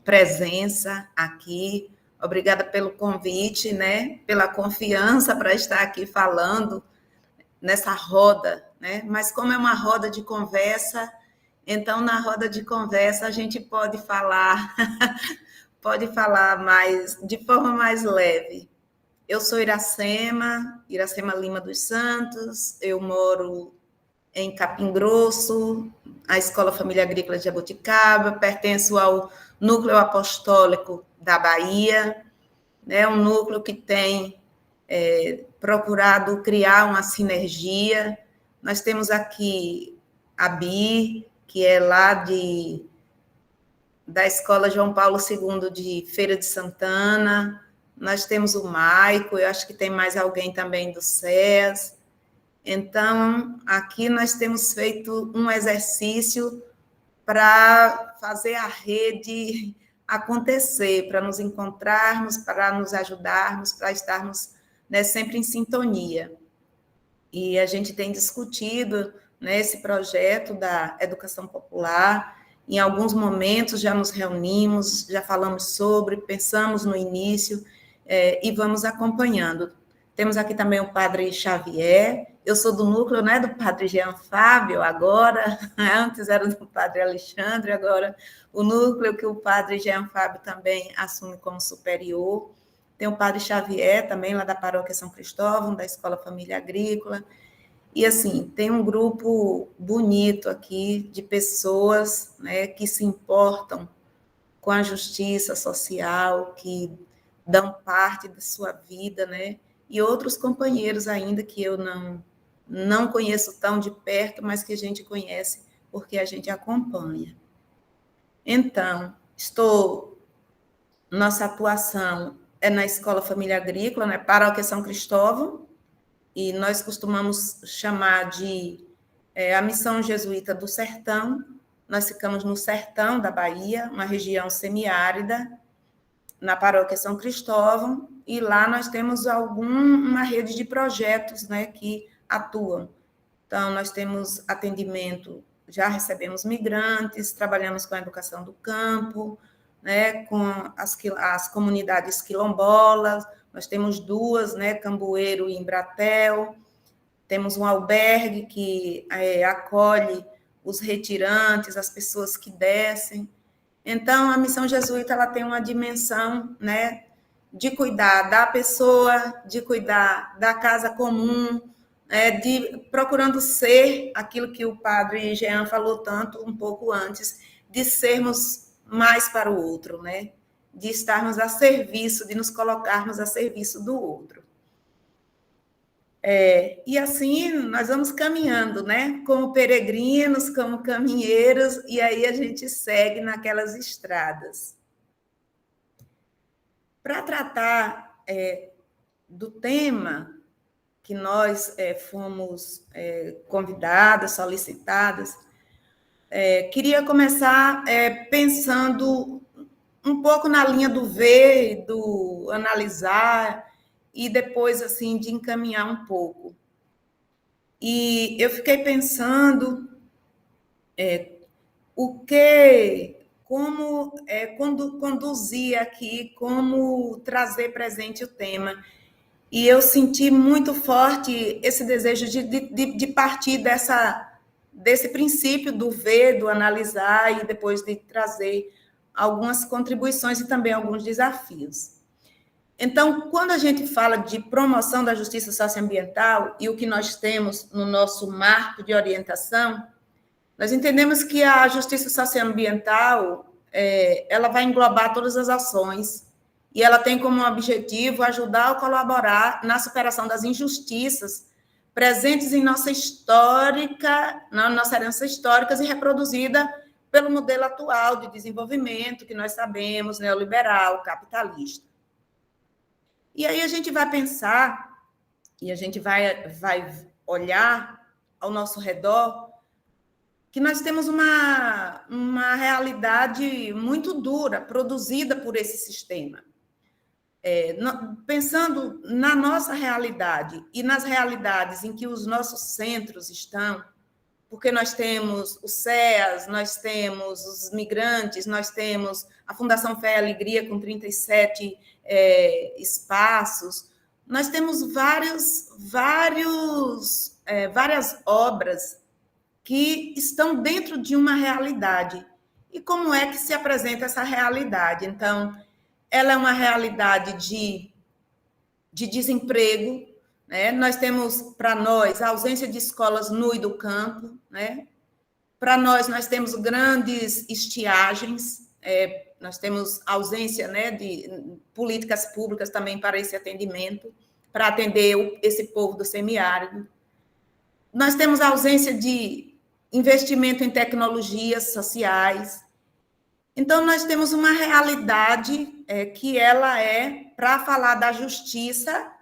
presença aqui. Obrigada pelo convite, né? Pela confiança para estar aqui falando nessa roda, né? Mas como é uma roda de conversa, então, na roda de conversa, a gente pode falar de forma mais leve. Eu sou Iracema Lima dos Santos, eu moro em Capim Grosso, a Escola Família Agrícola de Jaboticaba, pertenço ao Núcleo Apostólico da Bahia, né, um núcleo que tem procurado criar uma sinergia. Nós temos aqui a Bi, que é lá da Escola João Paulo II de Feira de Santana. Nós temos o Maico, eu acho que tem mais alguém também do SES. Então, aqui nós temos feito um exercício para fazer a rede acontecer, para nos encontrarmos, para nos ajudarmos, para estarmos, né, sempre em sintonia. E a gente tem discutido, né, esse projeto da educação popular. Em alguns momentos já nos reunimos, já falamos sobre, pensamos no início e vamos acompanhando. Temos aqui também o padre Xavier. Eu sou do núcleo, né, do padre Jean Fábio, agora, antes era do padre Alexandre, agora o núcleo que o padre Jean Fábio também assume como superior. Tem o padre Xavier também, lá da Paróquia São Cristóvão, da Escola Família Agrícola. E, assim, tem um grupo bonito aqui de pessoas, né, que se importam com a justiça social, que dão parte da sua vida, né, e outros companheiros ainda que eu não conheço tão de perto, mas que a gente conhece porque a gente acompanha. Então, nossa atuação é na Escola Família Agrícola, né, Paróquia São Cristóvão, e nós costumamos chamar de a Missão Jesuíta do Sertão. Nós ficamos no sertão da Bahia, uma região semiárida, na Paróquia São Cristóvão, e lá nós temos uma rede de projetos, né, que atuam. Então, nós temos atendimento, já recebemos migrantes, trabalhamos com a educação do campo, né, com as comunidades quilombolas. Nós temos 2, né, Cambueiro e Embratel. Temos um albergue que acolhe os retirantes, as pessoas que descem. Então, a missão jesuíta ela tem uma dimensão, né, de cuidar da pessoa, de cuidar da casa comum, procurando ser aquilo que o padre Jean falou tanto um pouco antes, de sermos mais para o outro, né? De estarmos a serviço, de nos colocarmos a serviço do outro. E assim nós vamos caminhando, né? Como peregrinos, como caminheiros, e aí a gente segue naquelas estradas. Para tratar do tema que nós fomos convidadas, solicitadas, queria começar pensando um pouco na linha do ver, do analisar, e depois, assim, de encaminhar um pouco. E eu fiquei pensando como conduzir aqui, como trazer presente o tema. E eu senti muito forte esse desejo de partir desse princípio do ver, do analisar, e depois de trazer algumas contribuições e também alguns desafios. Então, quando a gente fala de promoção da justiça socioambiental e o que nós temos no nosso marco de orientação, nós entendemos que a justiça socioambiental ela vai englobar todas as ações e ela tem como objetivo ajudar ou colaborar na superação das injustiças presentes em nossa herança histórica e reproduzida pelo modelo atual de desenvolvimento que nós sabemos, neoliberal, capitalista. E aí a gente vai pensar, e a gente vai olhar ao nosso redor, que nós temos uma realidade muito dura, produzida por esse sistema. Pensando na nossa realidade e nas realidades em que os nossos centros estão, porque nós temos o SEAS, nós temos os migrantes, nós temos a Fundação Fé e Alegria com 37 espaços, nós temos várias obras que estão dentro de uma realidade. E como é que se apresenta essa realidade? Então, ela é uma realidade de desemprego, né? Nós temos, para nós, a ausência de escolas no e do campo, né? Para nós temos grandes estiagens, nós temos ausência, né, de políticas públicas também para esse atendimento, para atender esse povo do semiárido. Nós temos ausência de investimento em tecnologias sociais. Então, nós temos uma realidade que ela para falar da justiça,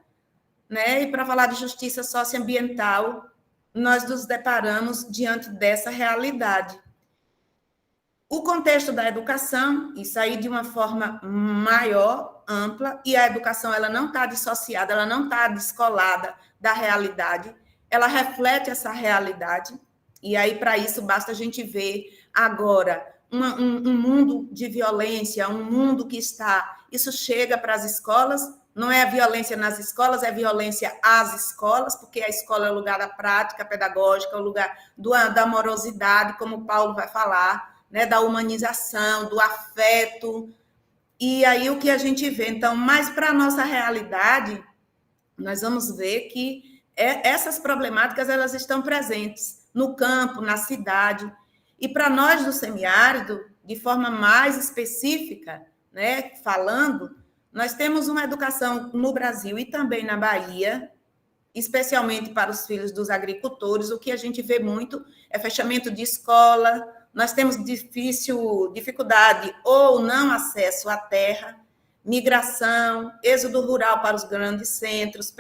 né, e para falar de justiça socioambiental, nós nos deparamos diante dessa realidade. O contexto da educação, isso aí de uma forma maior, ampla, e a educação ela não está dissociada, ela não está descolada da realidade, ela reflete essa realidade, e aí para isso basta a gente ver agora um mundo de violência, um mundo que isso chega para as escolas. Não é a violência nas escolas, é a violência às escolas, porque a escola é o lugar da prática pedagógica, é o lugar da amorosidade, como Paulo vai falar, né, da humanização, do afeto. E aí o que a gente vê, então, mais para a nossa realidade, nós vamos ver que essas problemáticas elas estão presentes no campo, na cidade. E para nós do semiárido, de forma mais específica, né, falando, nós temos uma educação no Brasil e também na Bahia, especialmente para os filhos dos agricultores. O que a gente vê muito é fechamento de escola, nós temos dificuldade ou não acesso à terra, migração, êxodo rural para os grandes centros,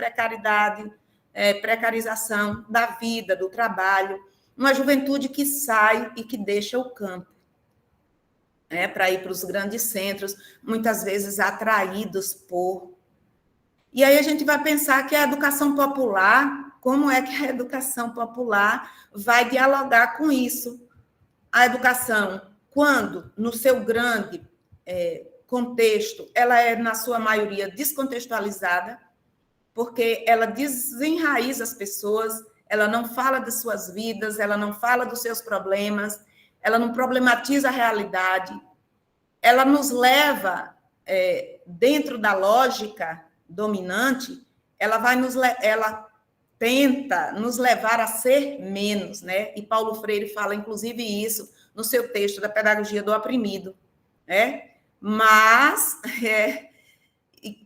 precarização da vida, do trabalho, uma juventude que sai e que deixa o campo, para ir para os grandes centros, muitas vezes atraídos por... E aí a gente vai pensar que a educação popular, como é que a educação popular vai dialogar com isso? A educação, quando, no seu grande contexto, ela é, na sua maioria, descontextualizada, porque ela desenraiza as pessoas, ela não fala de suas vidas, ela não fala dos seus problemas, ela não problematiza a realidade, ela nos leva, dentro da lógica dominante, ela tenta nos levar a ser menos, né? E Paulo Freire fala, inclusive, isso no seu texto da Pedagogia do Oprimido, né? Mas,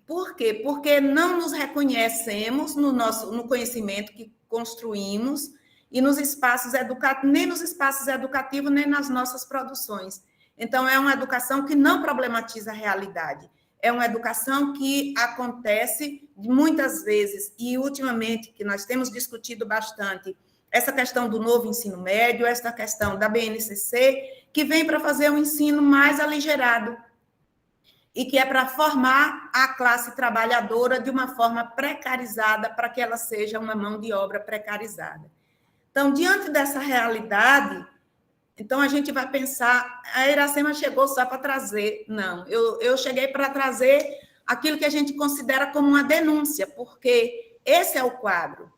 por quê? Porque não nos reconhecemos no conhecimento que construímos e nos espaços educativos, nem nos espaços educativos, nem nas nossas produções. Então, é uma educação que não problematiza a realidade. É uma educação que acontece muitas vezes, e ultimamente, que nós temos discutido bastante, essa questão do novo ensino médio, essa questão da BNCC, que vem para fazer um ensino mais aligerado, e que é para formar a classe trabalhadora de uma forma precarizada, para que ela seja uma mão de obra precarizada. Então, diante dessa realidade, então a gente vai pensar, a Iracema chegou só para trazer, não, eu cheguei para trazer aquilo que a gente considera como uma denúncia, porque esse é o quadro.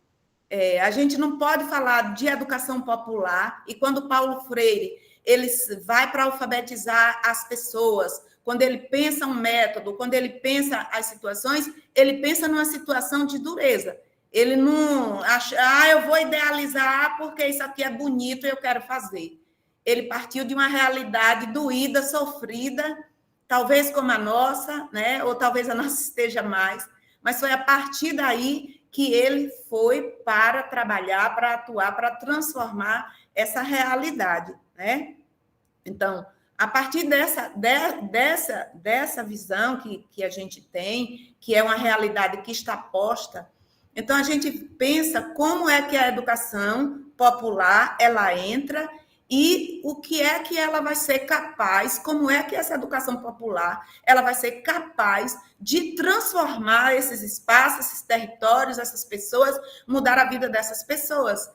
A gente não pode falar de educação popular, e quando Paulo Freire ele vai para alfabetizar as pessoas, quando ele pensa um método, quando ele pensa as situações, ele pensa numa situação de dureza. Ele não acha, eu vou idealizar porque isso aqui é bonito e eu quero fazer. Ele partiu de uma realidade doída, sofrida, talvez como a nossa, né? Ou talvez a nossa esteja mais, mas foi a partir daí que ele foi para trabalhar, para atuar, para transformar essa realidade, né? Então, a partir dessa visão que a gente tem, que é uma realidade que está posta, então a gente pensa como é que a educação popular ela entra e o que é que ela vai ser capaz, como é que essa educação popular ela vai ser capaz de transformar esses espaços, esses territórios, essas pessoas, mudar a vida dessas pessoas.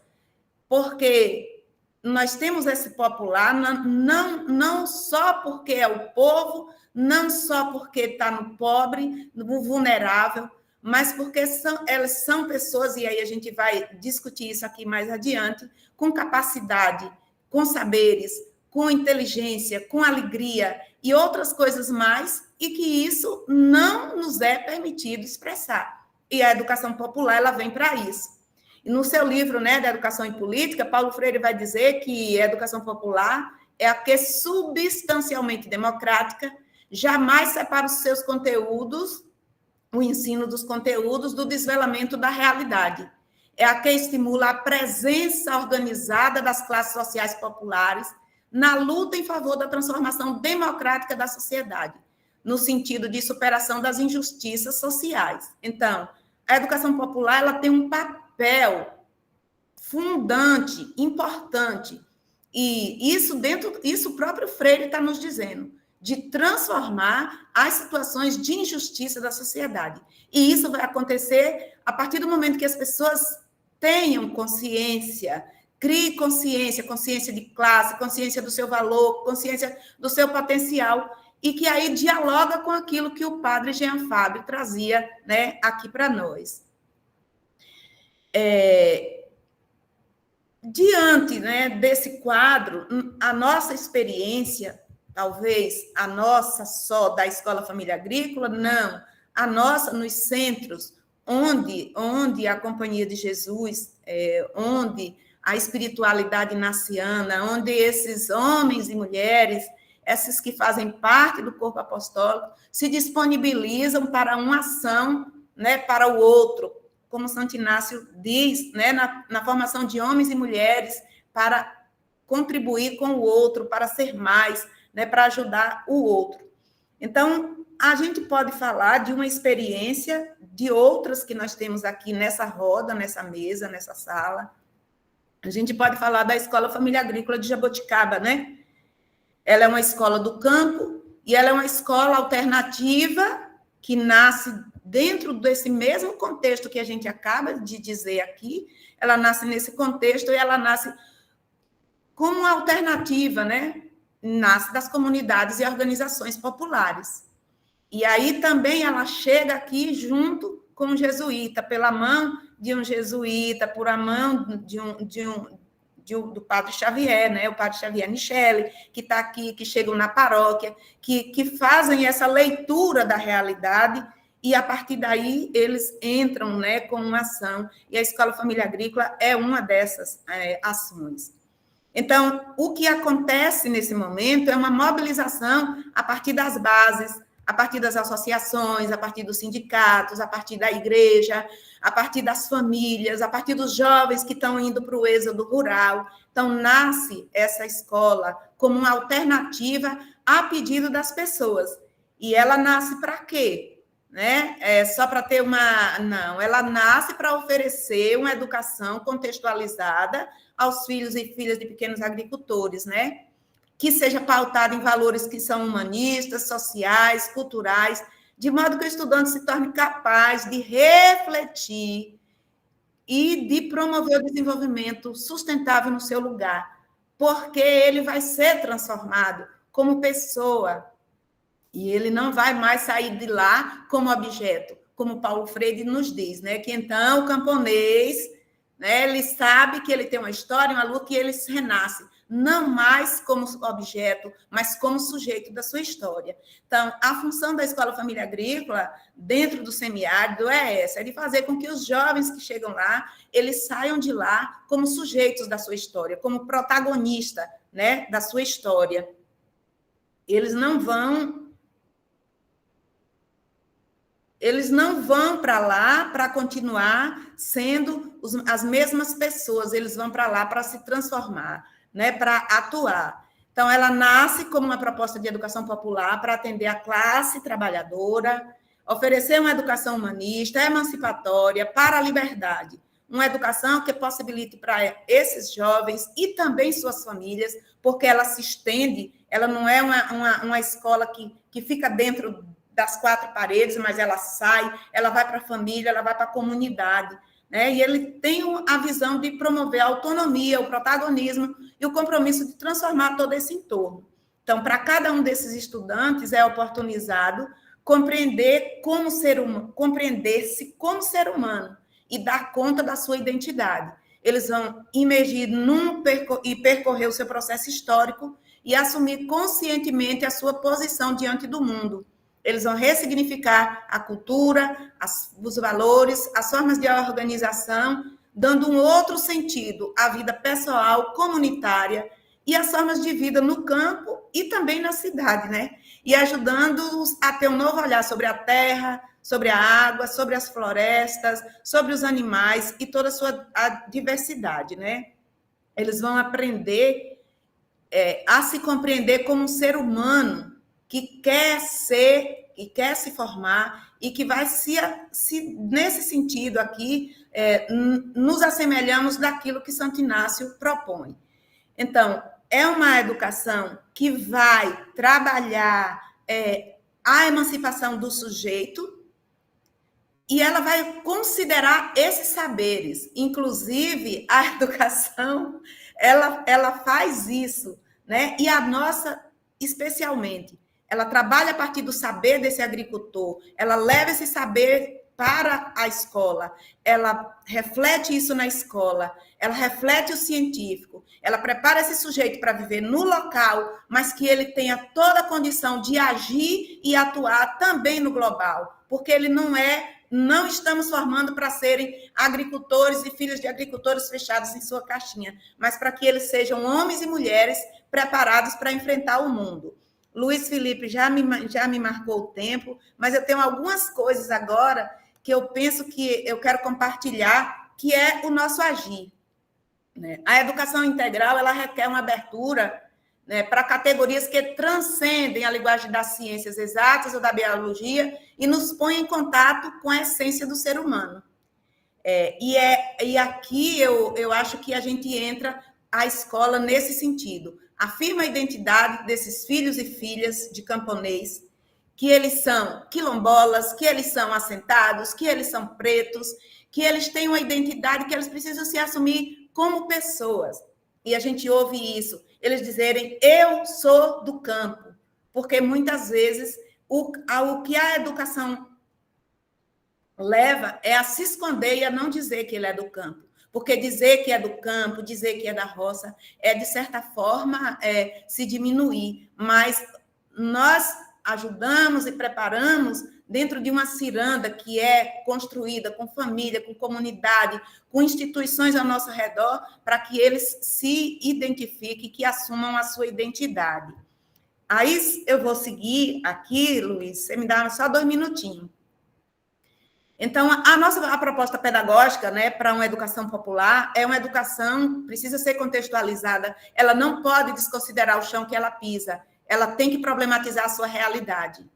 Porque nós temos esse popular não só porque é o povo, não só porque está no pobre, no vulnerável, mas porque elas são pessoas, e aí a gente vai discutir isso aqui mais adiante, com capacidade, com saberes, com inteligência, com alegria e outras coisas mais, e que isso não nos é permitido expressar. e a educação popular ela vem para isso. E no seu livro, né, da Educação e Política, Paulo Freire vai dizer que a educação popular é a que substancialmente democrática, jamais separa os seus conteúdos, o ensino dos conteúdos, do desvelamento da realidade. É a que estimula a presença organizada das classes sociais populares na luta em favor da transformação democrática da sociedade, no sentido de superação das injustiças sociais. Então, a educação popular ela tem um papel fundante, importante, e isso o próprio Freire está nos dizendo, de transformar as situações de injustiça da sociedade. E isso vai acontecer a partir do momento que as pessoas tenham consciência, criem consciência de classe, consciência do seu valor, consciência do seu potencial, e que aí dialoga com aquilo que o padre Jean Fábio trazia, né, aqui para nós. Diante, né, desse quadro, a nossa experiência, talvez a nossa só da Escola Família Agrícola, não, a nossa nos centros, onde a Companhia de Jesus, onde a espiritualidade naciana, onde esses homens e mulheres, esses que fazem parte do corpo apostólico, se disponibilizam para uma ação, né, para o outro, como Santo Inácio diz, né, na formação de homens e mulheres, para contribuir com o outro, para ser mais, né, para ajudar o outro. Então, a gente pode falar de uma experiência de outras que nós temos aqui nessa roda, nessa mesa, nessa sala. A gente pode falar da Escola Família Agrícola de Jaboticaba, né? Ela é uma escola do campo e ela é uma escola alternativa que nasce dentro desse mesmo contexto que a gente acaba de dizer aqui. Ela nasce nesse contexto e ela nasce como uma alternativa, né? Nasce das comunidades e organizações populares. E aí também ela chega aqui junto com um jesuíta, pela mão de um jesuíta, por a mão do padre Xavier, né? O padre Xavier Michele, que está aqui, que chegam na paróquia, que fazem essa leitura da realidade, e a partir daí eles entram, né, com uma ação, e a Escola Família Agrícola é uma dessas ações. Então, o que acontece nesse momento é uma mobilização a partir das bases, a partir das associações, a partir dos sindicatos, a partir da igreja, a partir das famílias, a partir dos jovens que estão indo para o êxodo rural. Então, nasce essa escola como uma alternativa a pedido das pessoas. E ela nasce para quê? Né? Só para ter uma... Não, ela nasce para oferecer uma educação contextualizada aos filhos e filhas de pequenos agricultores, né? Que seja pautada em valores que são humanistas, sociais, culturais, de modo que o estudante se torne capaz de refletir e de promover o desenvolvimento sustentável no seu lugar, porque ele vai ser transformado como pessoa, e ele não vai mais sair de lá como objeto, como Paulo Freire nos diz, né? Que então o camponês, né, ele sabe que ele tem uma história, uma luta, e ele renasce, não mais como objeto, mas como sujeito da sua história. Então, a função da Escola Família Agrícola, dentro do semiárido, é essa, é de fazer com que os jovens que chegam lá, eles saiam de lá como sujeitos da sua história, como protagonista, né, da sua história. Eles não vão para lá para continuar sendo as mesmas pessoas, eles vão para lá para se transformar, né, para atuar. Então, ela nasce como uma proposta de educação popular para atender a classe trabalhadora, oferecer uma educação humanista, emancipatória, para a liberdade. Uma educação que possibilite para esses jovens e também suas famílias, porque ela se estende, ela não é uma escola que fica dentro das quatro paredes, mas ela sai, ela vai para a família, ela vai para a comunidade, né? E ele tem a visão de promover a autonomia, o protagonismo e o compromisso de transformar todo esse entorno. Então, para cada um desses estudantes é oportunizado compreender compreender-se como ser humano e dar conta da sua identidade. Eles vão imergir e percorrer o seu processo histórico e assumir conscientemente a sua posição diante do mundo. Eles vão ressignificar a cultura, os valores, as formas de organização, dando um outro sentido à vida pessoal, comunitária e as formas de vida no campo e também na cidade, né? E ajudando-os a ter um novo olhar sobre a terra, sobre a água, sobre as florestas, sobre os animais e toda a sua diversidade, né? Eles vão aprender a se compreender como um ser humano que quer ser, que quer se formar e que vai nesse sentido aqui, nos assemelhamos daquilo que Santo Inácio propõe. Então, é uma educação que vai trabalhar a emancipação do sujeito e ela vai considerar esses saberes. Inclusive, a educação, ela faz isso, né? E a nossa, especialmente, ela trabalha a partir do saber desse agricultor, ela leva esse saber para a escola, ela reflete isso na escola, ela reflete o científico, ela prepara esse sujeito para viver no local, mas que ele tenha toda a condição de agir e atuar também no global, porque ele não estamos formando para serem agricultores e filhos de agricultores fechados em sua caixinha, mas para que eles sejam homens e mulheres preparados para enfrentar o mundo. Luiz Felipe já me marcou o tempo, mas eu tenho algumas coisas agora que eu penso que eu quero compartilhar, que é o nosso agir, né? A educação integral, ela requer uma abertura, né, para categorias que transcendem a linguagem das ciências exatas ou da biologia e nos põe em contato com a essência do ser humano. E aqui eu acho que a gente entra a escola nesse sentido. Afirma a identidade desses filhos e filhas de camponês, que eles são quilombolas, que eles são assentados, que eles são pretos, que eles têm uma identidade, que eles precisam se assumir como pessoas. E a gente ouve isso, eles dizerem, eu sou do campo, porque muitas vezes o que a educação leva é a se esconder e a não dizer que ele é do campo. Porque dizer que é do campo, dizer que é da roça, de certa forma, se diminuir. Mas nós ajudamos e preparamos dentro de uma ciranda que é construída com família, com comunidade, com instituições ao nosso redor, para que eles se identifiquem, que assumam a sua identidade. Aí eu vou seguir aqui, Luiz, você me dá só 2 minutinhos. Então, a proposta pedagógica, né, para uma educação popular é uma educação, precisa ser contextualizada, ela não pode desconsiderar o chão que ela pisa, ela tem que problematizar a sua realidade.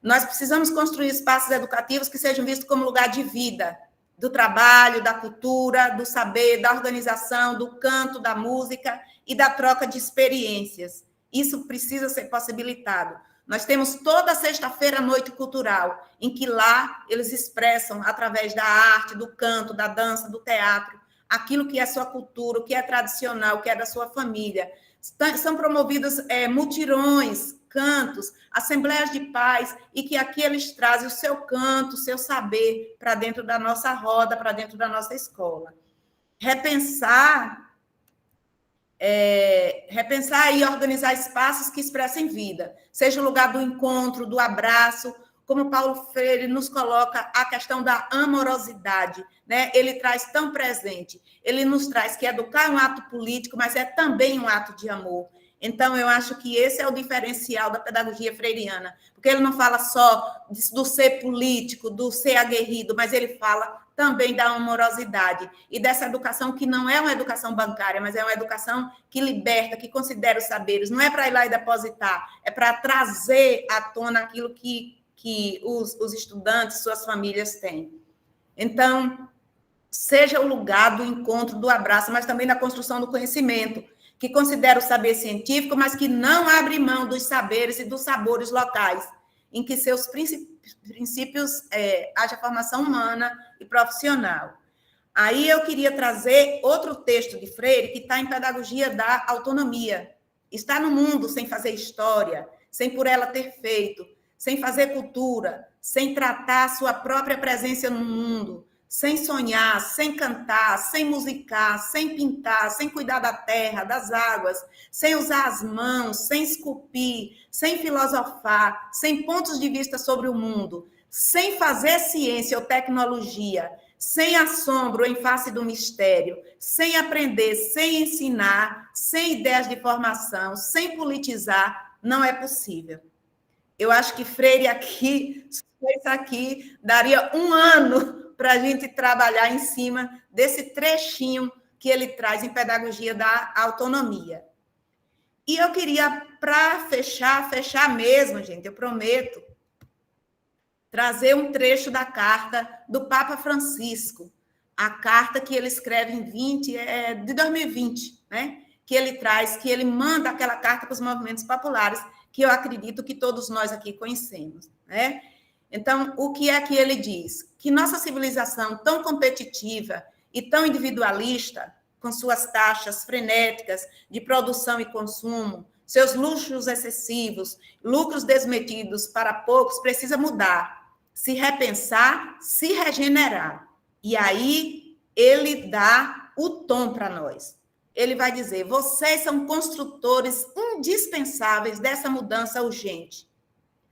Nós precisamos construir espaços educativos que sejam vistos como lugar de vida, do trabalho, da cultura, do saber, da organização, do canto, da música e da troca de experiências. Isso precisa ser possibilitado. Nós temos toda sexta-feira a noite cultural, em que lá eles expressam, através da arte, do canto, da dança, do teatro, aquilo que é sua cultura, o que é tradicional, o que é da sua família. São promovidos mutirões, cantos, assembleias de pais, e que aqui eles trazem o seu canto, o seu saber para dentro da nossa roda, para dentro da nossa escola. Repensar e organizar espaços que expressem vida, seja o lugar do encontro, do abraço, como Paulo Freire nos coloca a questão da amorosidade, né? Ele traz tão presente, ele nos traz que educar é um ato político, mas é também um ato de amor. Então, eu acho que esse é o diferencial da pedagogia freiriana, porque ele não fala só do ser político, do ser aguerrido, mas ele fala também da amorosidade e dessa educação que não é uma educação bancária, mas é uma educação que liberta, que considera os saberes. Não é para ir lá e depositar, é para trazer à tona aquilo que os estudantes, suas famílias têm. Então, seja o lugar do encontro, do abraço, mas também da construção do conhecimento, que considera o saber científico, mas que não abre mão dos saberes e dos sabores locais, em que seus princípios haja formação humana e profissional. Aí eu queria trazer outro texto de Freire, que está em Pedagogia da Autonomia. Está no mundo sem fazer história, sem por ela ter feito, sem fazer cultura, sem tratar a sua própria presença no mundo, sem sonhar, sem cantar, sem musicar, sem pintar, sem cuidar da terra, das águas, sem usar as mãos, sem esculpir, sem filosofar, sem pontos de vista sobre o mundo, sem fazer ciência ou tecnologia, sem assombro em face do mistério, sem aprender, sem ensinar, sem ideias de formação, sem politizar, não é possível. Eu acho que Freire aqui, isso aqui, daria um ano para a gente trabalhar em cima desse trechinho que ele traz em Pedagogia da Autonomia. E eu queria, para fechar mesmo, gente, eu prometo, trazer um trecho da carta do Papa Francisco, a carta que ele escreve de 2020, né? Que ele traz, que ele manda aquela carta para os movimentos populares, que eu acredito que todos nós aqui conhecemos, né? Então, o que é que ele diz? Que nossa civilização tão competitiva e tão individualista, com suas taxas frenéticas de produção e consumo, seus luxos excessivos, lucros desmedidos para poucos, precisa mudar, se repensar, se regenerar. E aí, ele dá o tom para nós. Ele vai dizer, vocês são construtores indispensáveis dessa mudança urgente.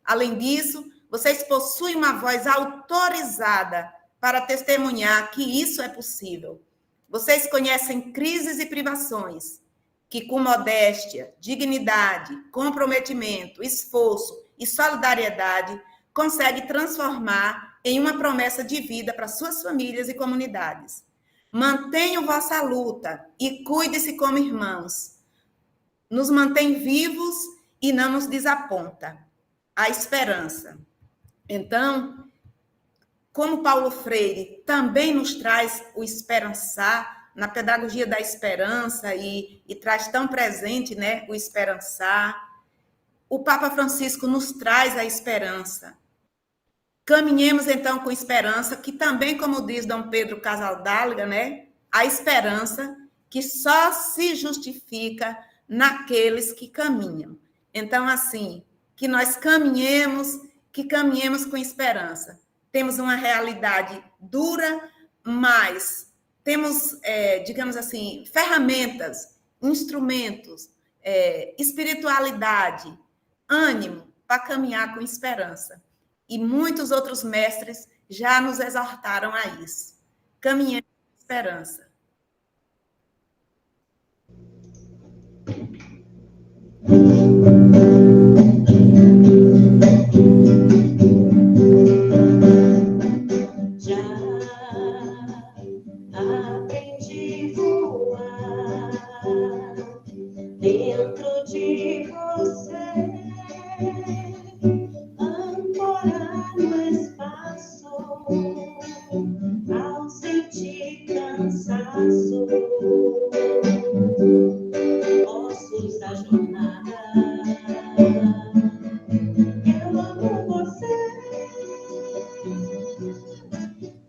Além disso, vocês possuem uma voz autorizada para testemunhar que isso é possível. Vocês conhecem crises e privações que, com modéstia, dignidade, comprometimento, esforço e solidariedade, conseguem transformar em uma promessa de vida para suas famílias e comunidades. Mantenham vossa luta e cuide-se como irmãos. Nos mantém vivos e não nos desaponta. A esperança. Então, como Paulo Freire também nos traz o esperançar, na pedagogia da esperança, e traz tão presente, né, o esperançar, o Papa Francisco nos traz a esperança. Caminhemos, então, com esperança, que também, como diz Dom Pedro Casaldáliga, né, a esperança que só se justifica naqueles que caminham. Então, assim, que nós caminhemos com esperança. Temos uma realidade dura, mas temos, digamos assim, ferramentas, instrumentos, espiritualidade, ânimo para caminhar com esperança. E muitos outros mestres já nos exortaram a isso. Caminhando com esperança. Aprendi a voar dentro de você, ancorar no espaço, ao sentir cansaço, ossos da jornada. Eu amo você,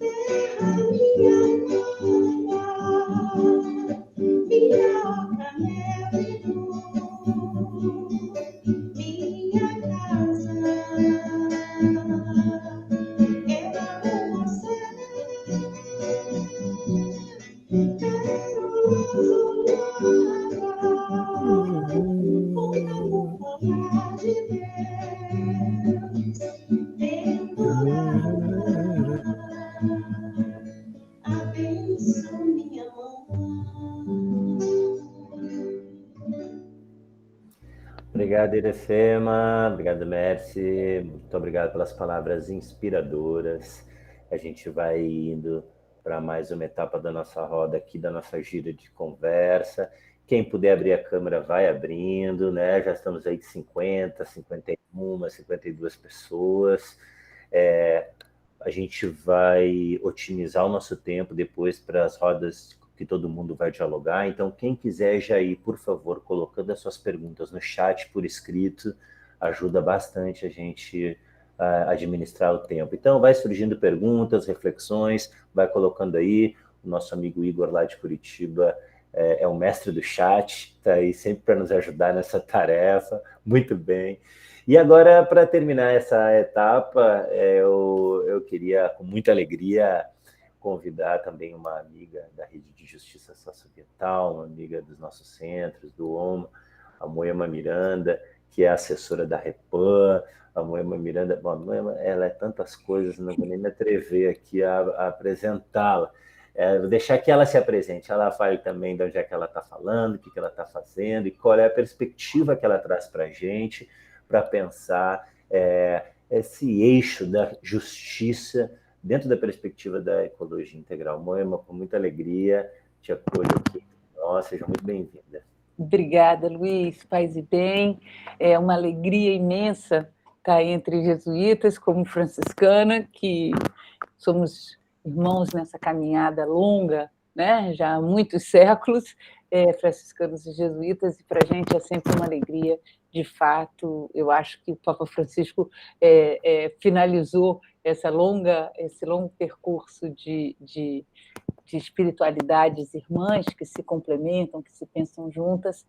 terra minha mãe, minhoca, mel e luz, minha casa. Eu amo você, o amor falar de Deus, demorar. Abençoe minha mão. Obrigado, Irefema. Obrigado, Mercy. Muito obrigado pelas palavras inspiradoras. A gente vai indo para mais uma etapa da nossa roda aqui, da nossa gira de conversa. Quem puder abrir a câmera, vai abrindo, né? Já estamos aí de 50, 51, 52 pessoas. A gente vai otimizar o nosso tempo depois para as rodas que todo mundo vai dialogar. Então, quem quiser já ir, por favor, colocando as suas perguntas no chat por escrito, ajuda bastante a gente a administrar o tempo. Então, vai surgindo perguntas, reflexões, vai colocando aí. O nosso amigo Igor, lá de Curitiba, é o mestre do chat, está aí sempre para nos ajudar nessa tarefa. Muito bem. E agora, para terminar essa etapa, eu queria, com muita alegria, convidar também uma amiga da Rede de Justiça Socioambiental, uma amiga dos nossos centros, do OMA, a Moema Miranda, que é assessora da Repan. A Moema Miranda, bom, a Moema, ela é tantas coisas, não vou nem me atrever aqui a apresentá-la. Vou deixar que ela se apresente, ela fale também de onde é que ela está falando, o que ela está fazendo e qual é a perspectiva que ela traz para a gente, para pensar esse eixo da justiça dentro da perspectiva da ecologia integral. Moema, com muita alegria, te acolho aqui. Nossa, seja muito bem-vinda. Obrigada, Luiz, paz e bem. É uma alegria imensa estar entre jesuítas como franciscana, que somos irmãos nessa caminhada longa, né? Já há muitos séculos, franciscanos e jesuítas, e para a gente é sempre uma alegria. De fato, eu acho que o Papa Francisco finalizou esse longo percurso de espiritualidades irmãs que se complementam, que se pensam juntas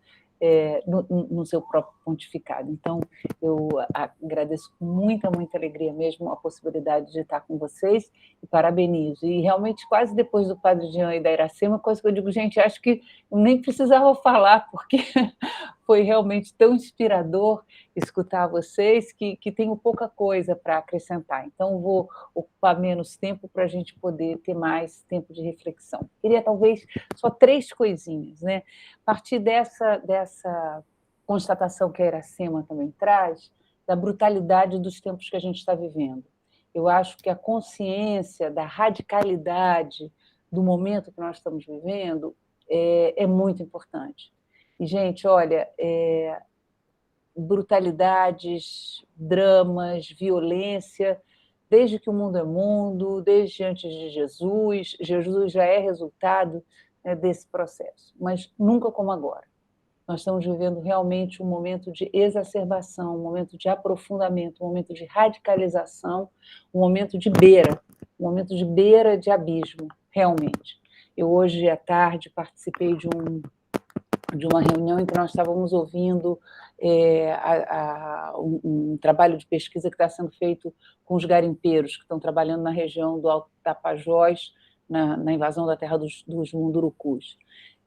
no seu próprio pontificado. Então, eu agradeço com muita, muita alegria mesmo a possibilidade de estar com vocês e parabenizo. E realmente, quase depois do Padre Jean e da Iracema, coisa que eu digo, gente, acho que eu nem precisava falar, porque foi realmente tão inspirador escutar vocês que tenho pouca coisa para acrescentar. Então, vou ocupar menos tempo para a gente poder ter mais tempo de reflexão. Queria, talvez, só 3 coisinhas, né? A partir dessa constatação que a Iracema também traz, da brutalidade dos tempos que a gente está vivendo. Eu acho que a consciência da radicalidade do momento que nós estamos vivendo é muito importante. E, gente, olha, brutalidades, dramas, violência, desde que o mundo é mundo, desde antes de Jesus. Jesus já é resultado, né, desse processo, mas nunca como agora. Nós estamos vivendo realmente um momento de exacerbação, um momento de aprofundamento, um momento de radicalização, um momento de beira de abismo, realmente. Eu, hoje à tarde, participei de uma reunião em que nós estávamos ouvindo um trabalho de pesquisa que está sendo feito com os garimpeiros, que estão trabalhando na região do Alto Tapajós, na invasão da terra dos Mundurucus.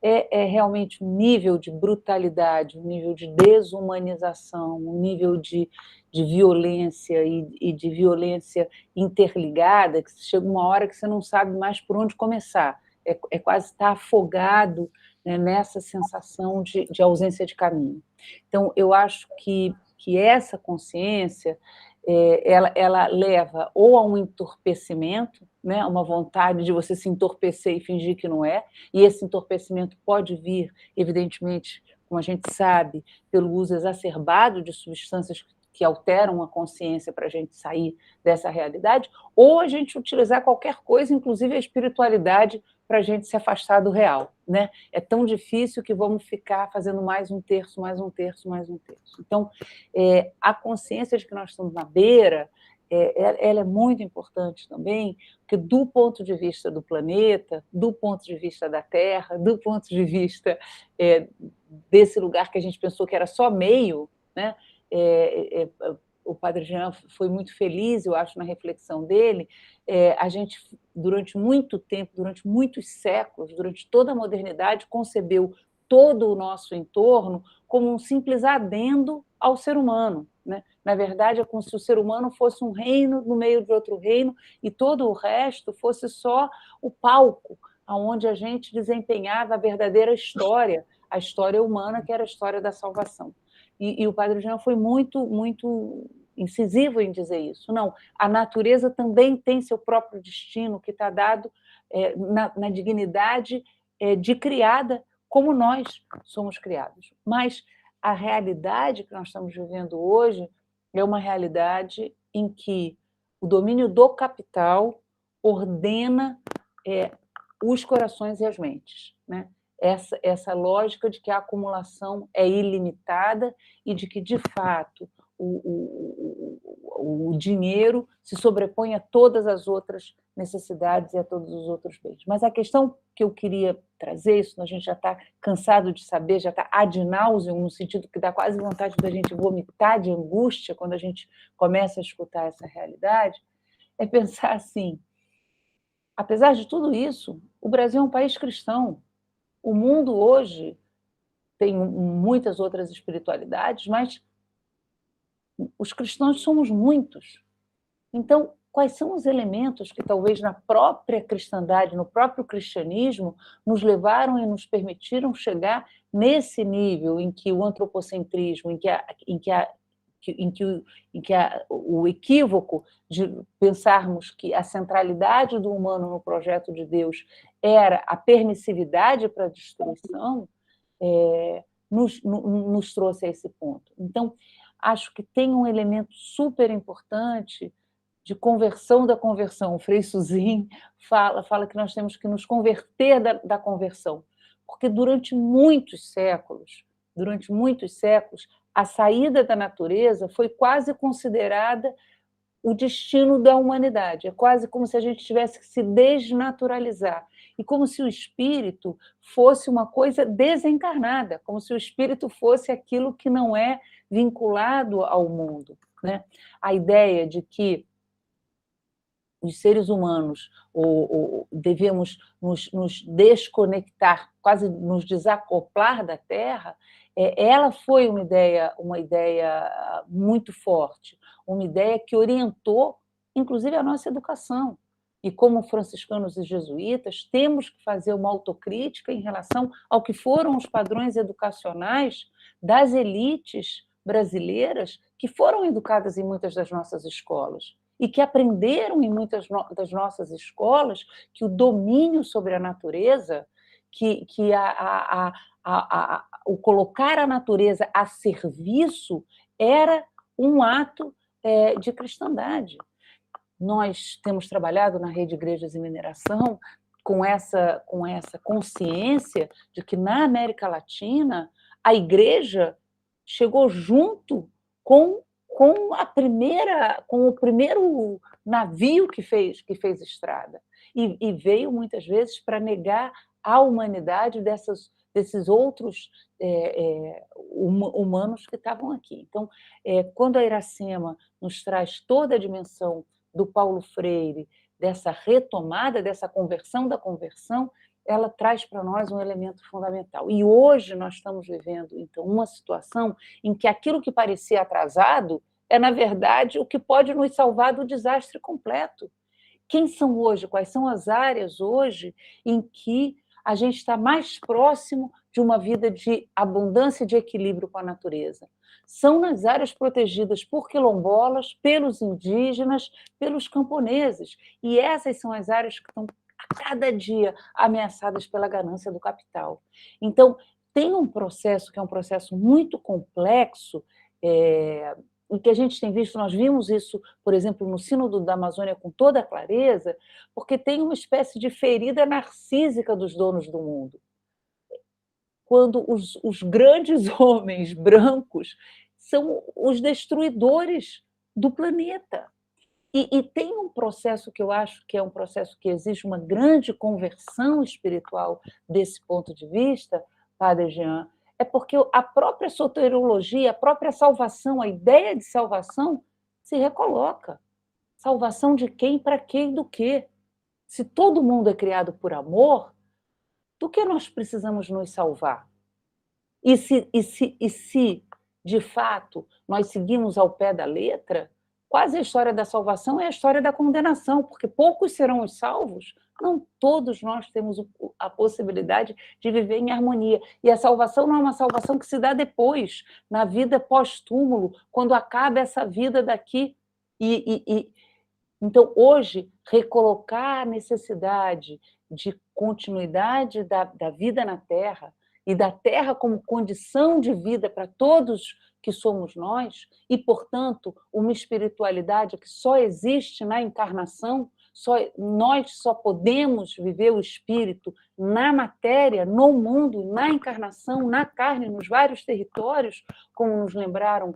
É realmente um nível de brutalidade, um nível de desumanização, um nível de violência e de violência interligada, que chega uma hora que você não sabe mais por onde começar. É quase estar afogado, né, nessa sensação de ausência de caminho. Então, eu acho que essa consciência ela leva ou a um entorpecimento, né, uma vontade de você se entorpecer e fingir que não é, e esse entorpecimento pode vir, evidentemente, como a gente sabe, pelo uso exacerbado de substâncias que alteram a consciência para a gente sair dessa realidade, ou a gente utilizar qualquer coisa, inclusive a espiritualidade, para a gente se afastar do real, né? É tão difícil que vamos ficar fazendo mais um terço, mais um terço, mais um terço. Então, a consciência de que nós estamos na beira, ela é muito importante também, porque do ponto de vista do planeta, do ponto de vista da Terra, do ponto de vista desse lugar que a gente pensou que era só meio, né? O Padre Jean foi muito feliz, eu acho, na reflexão dele. A gente, durante muito tempo, durante muitos séculos, durante toda a modernidade, concebeu todo o nosso entorno como um simples adendo ao ser humano, né? Na verdade, é como se o ser humano fosse um reino no meio de outro reino e todo o resto fosse só o palco onde a gente desempenhava a verdadeira história, a história humana, que era a história da salvação. E o Padre Jean foi muito, muito incisivo em dizer isso. Não, a natureza também tem seu próprio destino, que está dado na dignidade de criada, como nós somos criados. Mas a realidade que nós estamos vivendo hoje é uma realidade em que o domínio do capital ordena os corações e as mentes, né? Essa lógica de que a acumulação é ilimitada e de que, de fato, o dinheiro se sobrepõe a todas as outras necessidades e a todos os outros bens. Mas a questão que eu queria trazer, isso a gente já está cansado de saber, já está ad nauseam, no sentido que dá quase vontade da gente vomitar de angústia quando a gente começa a escutar essa realidade, é pensar assim: apesar de tudo isso, o Brasil é um país cristão. O mundo hoje tem muitas outras espiritualidades, mas os cristãos somos muitos. Então, quais são os elementos que talvez na própria cristandade, no próprio cristianismo, nos levaram e nos permitiram chegar nesse nível em que o antropocentrismo, o equívoco de pensarmos que a centralidade do humano no projeto de Deus era a permissividade para a destruição, nos trouxe a esse ponto. Então, acho que tem um elemento super importante de conversão da conversão. O Frei Suzin fala que nós temos que nos converter da conversão, porque durante muitos séculos, a saída da natureza foi quase considerada o destino da humanidade. É quase como se a gente tivesse que se desnaturalizar. E como se o espírito fosse uma coisa desencarnada, como se o espírito fosse aquilo que não é vinculado ao mundo, né? A ideia de que os seres humanos devemos nos desconectar, quase nos desacoplar da Terra, ela foi uma ideia muito forte, uma ideia que orientou, inclusive, a nossa educação. E como franciscanos e jesuítas, temos que fazer uma autocrítica em relação ao que foram os padrões educacionais das elites brasileiras que foram educadas em muitas das nossas escolas e que aprenderam em muitas das nossas escolas que o domínio sobre a natureza, o colocar a natureza a serviço era um ato de cristandade. Nós temos trabalhado na Rede Igrejas e Mineração com essa consciência de que na América Latina a igreja chegou junto com o primeiro navio que fez estrada e veio muitas vezes para negar a humanidade desses outros humanos que estavam aqui. Então, quando a Iracema nos traz toda a dimensão do Paulo Freire, dessa retomada, dessa conversão da conversão, ela traz para nós um elemento fundamental. E hoje nós estamos vivendo, então, uma situação em que aquilo que parecia atrasado é, na verdade, o que pode nos salvar do desastre completo. Quem são hoje? Quais são as áreas hoje em que a gente está mais próximo de uma vida de abundância e de equilíbrio com a natureza? São nas áreas protegidas por quilombolas, pelos indígenas, pelos camponeses. E essas são as áreas que estão a cada dia ameaçadas pela ganância do capital. Então, tem um processo que é um processo muito complexo, em que a gente tem visto, nós vimos isso, por exemplo, no Sínodo da Amazônia com toda a clareza, porque tem uma espécie de ferida narcísica dos donos do mundo. Quando os grandes homens brancos são os destruidores do planeta. E tem um processo que eu acho que é um processo que exige uma grande conversão espiritual desse ponto de vista, Padre Jean, é porque a própria soteriologia, a própria salvação, a ideia de salvação se recoloca. Salvação de quem, para quem e do quê? Se todo mundo é criado por amor, do que nós precisamos nos salvar? E se de fato, nós seguimos ao pé da letra, quase a história da salvação é a história da condenação, porque poucos serão os salvos. Não todos nós temos a possibilidade de viver em harmonia. E a salvação não é uma salvação que se dá depois, na vida pós-túmulo, quando acaba essa vida daqui. Então, hoje, recolocar a necessidade de continuidade da vida na Terra e da Terra como condição de vida para todos que somos nós, e, portanto, uma espiritualidade que só existe na encarnação, nós só podemos viver o espírito na matéria, no mundo, na encarnação, na carne, nos vários territórios, como nos lembraram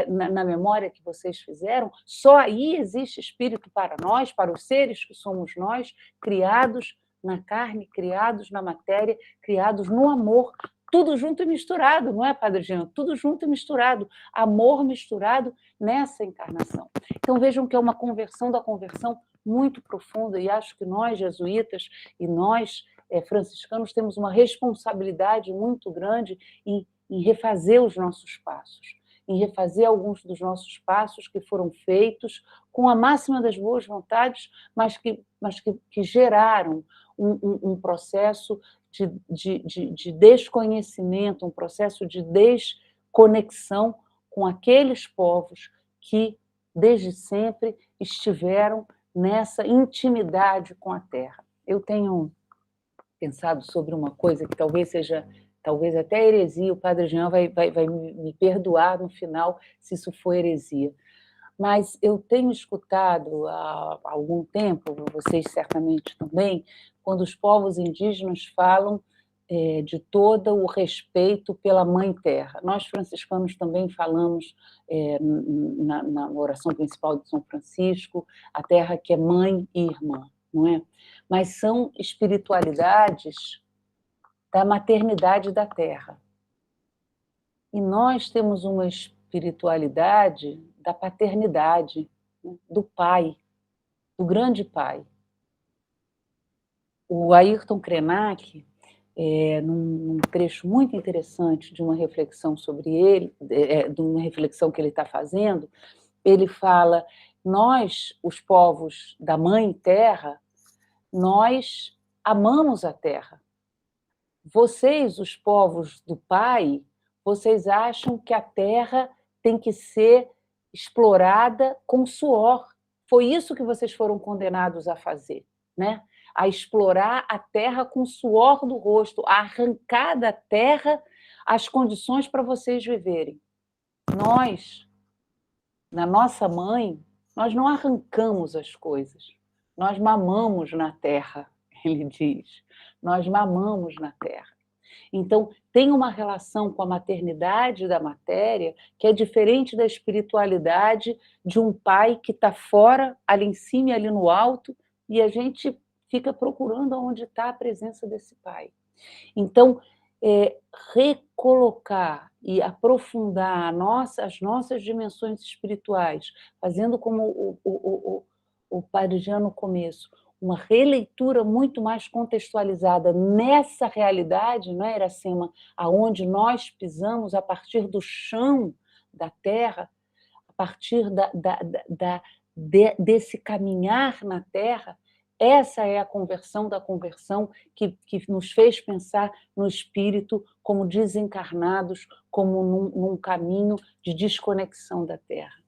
na memória que vocês fizeram. Só aí existe espírito para nós, para os seres que somos nós, criados na carne, criados na matéria, criados no amor, tudo junto e misturado, não é, Padre Jean? Tudo junto e misturado, amor misturado nessa encarnação. Então vejam que é uma conversão da conversão muito profunda, e acho que nós, jesuítas, e nós, franciscanos, temos uma responsabilidade muito grande em refazer os nossos passos, em refazer alguns dos nossos passos que foram feitos com a máxima das boas vontades, mas que geraram um processo de desconhecimento, um processo de desconexão com aqueles povos que, desde sempre, estiveram nessa intimidade com a terra. Eu tenho pensado sobre uma coisa que talvez seja, talvez até heresia, o Padre Jean vai me perdoar no final se isso for heresia, mas eu tenho escutado há algum tempo, vocês certamente também, quando os povos indígenas falam de todo o respeito pela Mãe Terra. Nós, franciscanos, também falamos na oração principal de São Francisco, a terra que é mãe e irmã, não é? Mas são espiritualidades da maternidade da terra. E nós temos uma espiritualidade da paternidade, do pai, do grande pai. O Ayrton Krenak, num trecho muito interessante de uma reflexão sobre ele, de uma reflexão que ele está fazendo, ele fala: nós, os povos da Mãe Terra, nós amamos a terra. Vocês, os povos do Pai, vocês acham que a terra tem que ser explorada com suor. Foi isso que vocês foram condenados a fazer, né? A explorar a terra com o suor do rosto, a arrancar da terra as condições para vocês viverem. Nós, na nossa mãe, nós não arrancamos as coisas, nós mamamos na terra, ele diz. Nós mamamos na terra. Então, tem uma relação com a maternidade da matéria que é diferente da espiritualidade de um pai que está fora, ali em cima e ali no alto, e a gente fica procurando onde está a presença desse pai. Então, recolocar e aprofundar as nossas dimensões espirituais, fazendo como o Padre Jean no começo, uma releitura muito mais contextualizada nessa realidade, não é, Iracema, aonde nós pisamos a partir do chão da terra, a partir desse caminhar na terra. Essa é a conversão da conversão que nos fez pensar no espírito como desencarnados, como num caminho de desconexão da terra.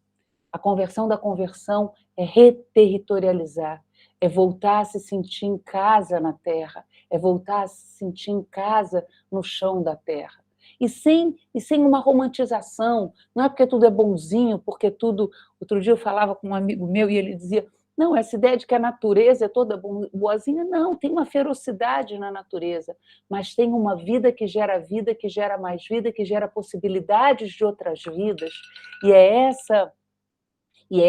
A conversão da conversão é reterritorializar, é voltar a se sentir em casa na terra, é voltar a se sentir em casa no chão da terra. E sem uma romantização, não é porque tudo é bonzinho, porque tudo... Outro dia eu falava com um amigo meu e ele dizia: não, essa ideia de que a natureza é toda boazinha, não, tem uma ferocidade na natureza, mas tem uma vida, que gera mais vida, que gera possibilidades de outras vidas, e é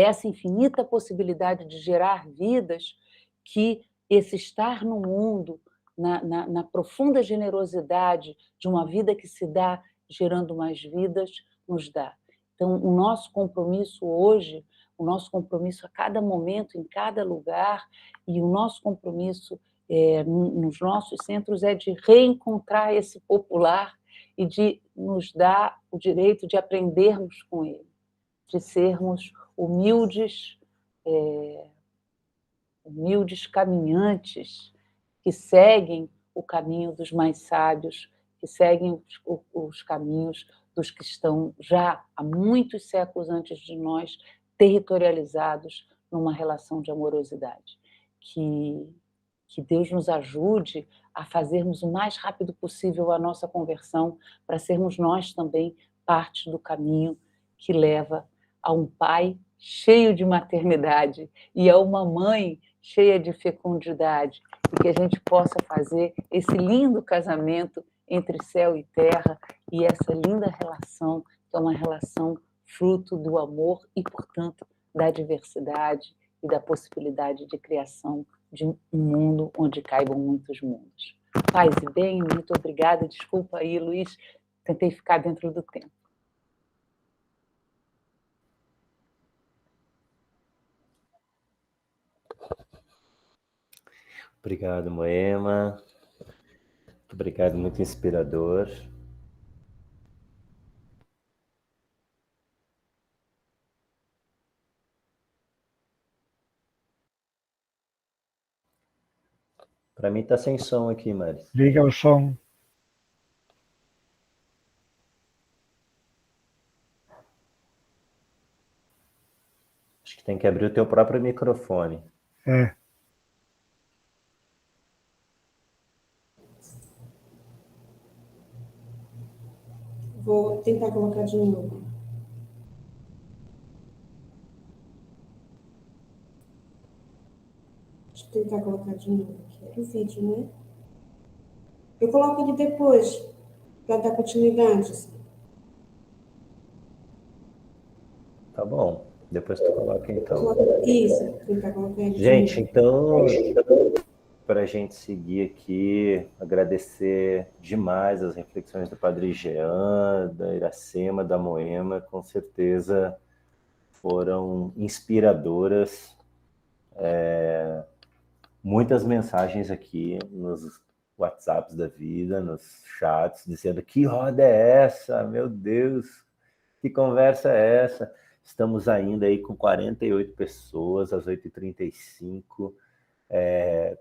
essa infinita possibilidade de gerar vidas que esse estar no mundo, na profunda generosidade de uma vida que se dá gerando mais vidas, nos dá. Então, o nosso compromisso hoje, o nosso compromisso a cada momento, em cada lugar, e o nosso compromisso nos nossos centros é de reencontrar esse popular e de nos dar o direito de aprendermos com ele, de sermos humildes caminhantes que seguem o caminho dos mais sábios, que seguem os caminhos dos que estão já há muitos séculos antes de nós, territorializados numa relação de amorosidade. Que Deus nos ajude a fazermos o mais rápido possível a nossa conversão, para sermos nós também parte do caminho que leva a um pai cheio de maternidade e a uma mãe cheia de fecundidade, e que a gente possa fazer esse lindo casamento entre céu e terra, e essa linda relação, que é uma relação fruto do amor e, portanto, da diversidade e da possibilidade de criação de um mundo onde caibam muitos mundos. Paz e bem, muito obrigada. Desculpa aí, Luiz, tentei ficar dentro do tempo. Obrigado, Moema. Muito obrigado, muito inspirador. Para mim tá sem som aqui, Mari. Liga o som. Acho que tem que abrir o teu próprio microfone. É. Vou tentar colocar de novo. Deixa eu tentar colocar de novo aqui. Era o vídeo, né? Eu coloco ele depois, para dar continuidade. Assim. Tá bom. Depois tu coloca então. Isso, tentar colocar ele de Gente, novo. então, para a gente seguir aqui, agradecer demais as reflexões do Padre Jean, da Iracema, da Moema, com certeza foram inspiradoras. Muitas mensagens aqui nos WhatsApps da vida, nos chats, dizendo que roda é essa? Meu Deus, que conversa é essa? Estamos ainda aí com 48 pessoas, às 8h35,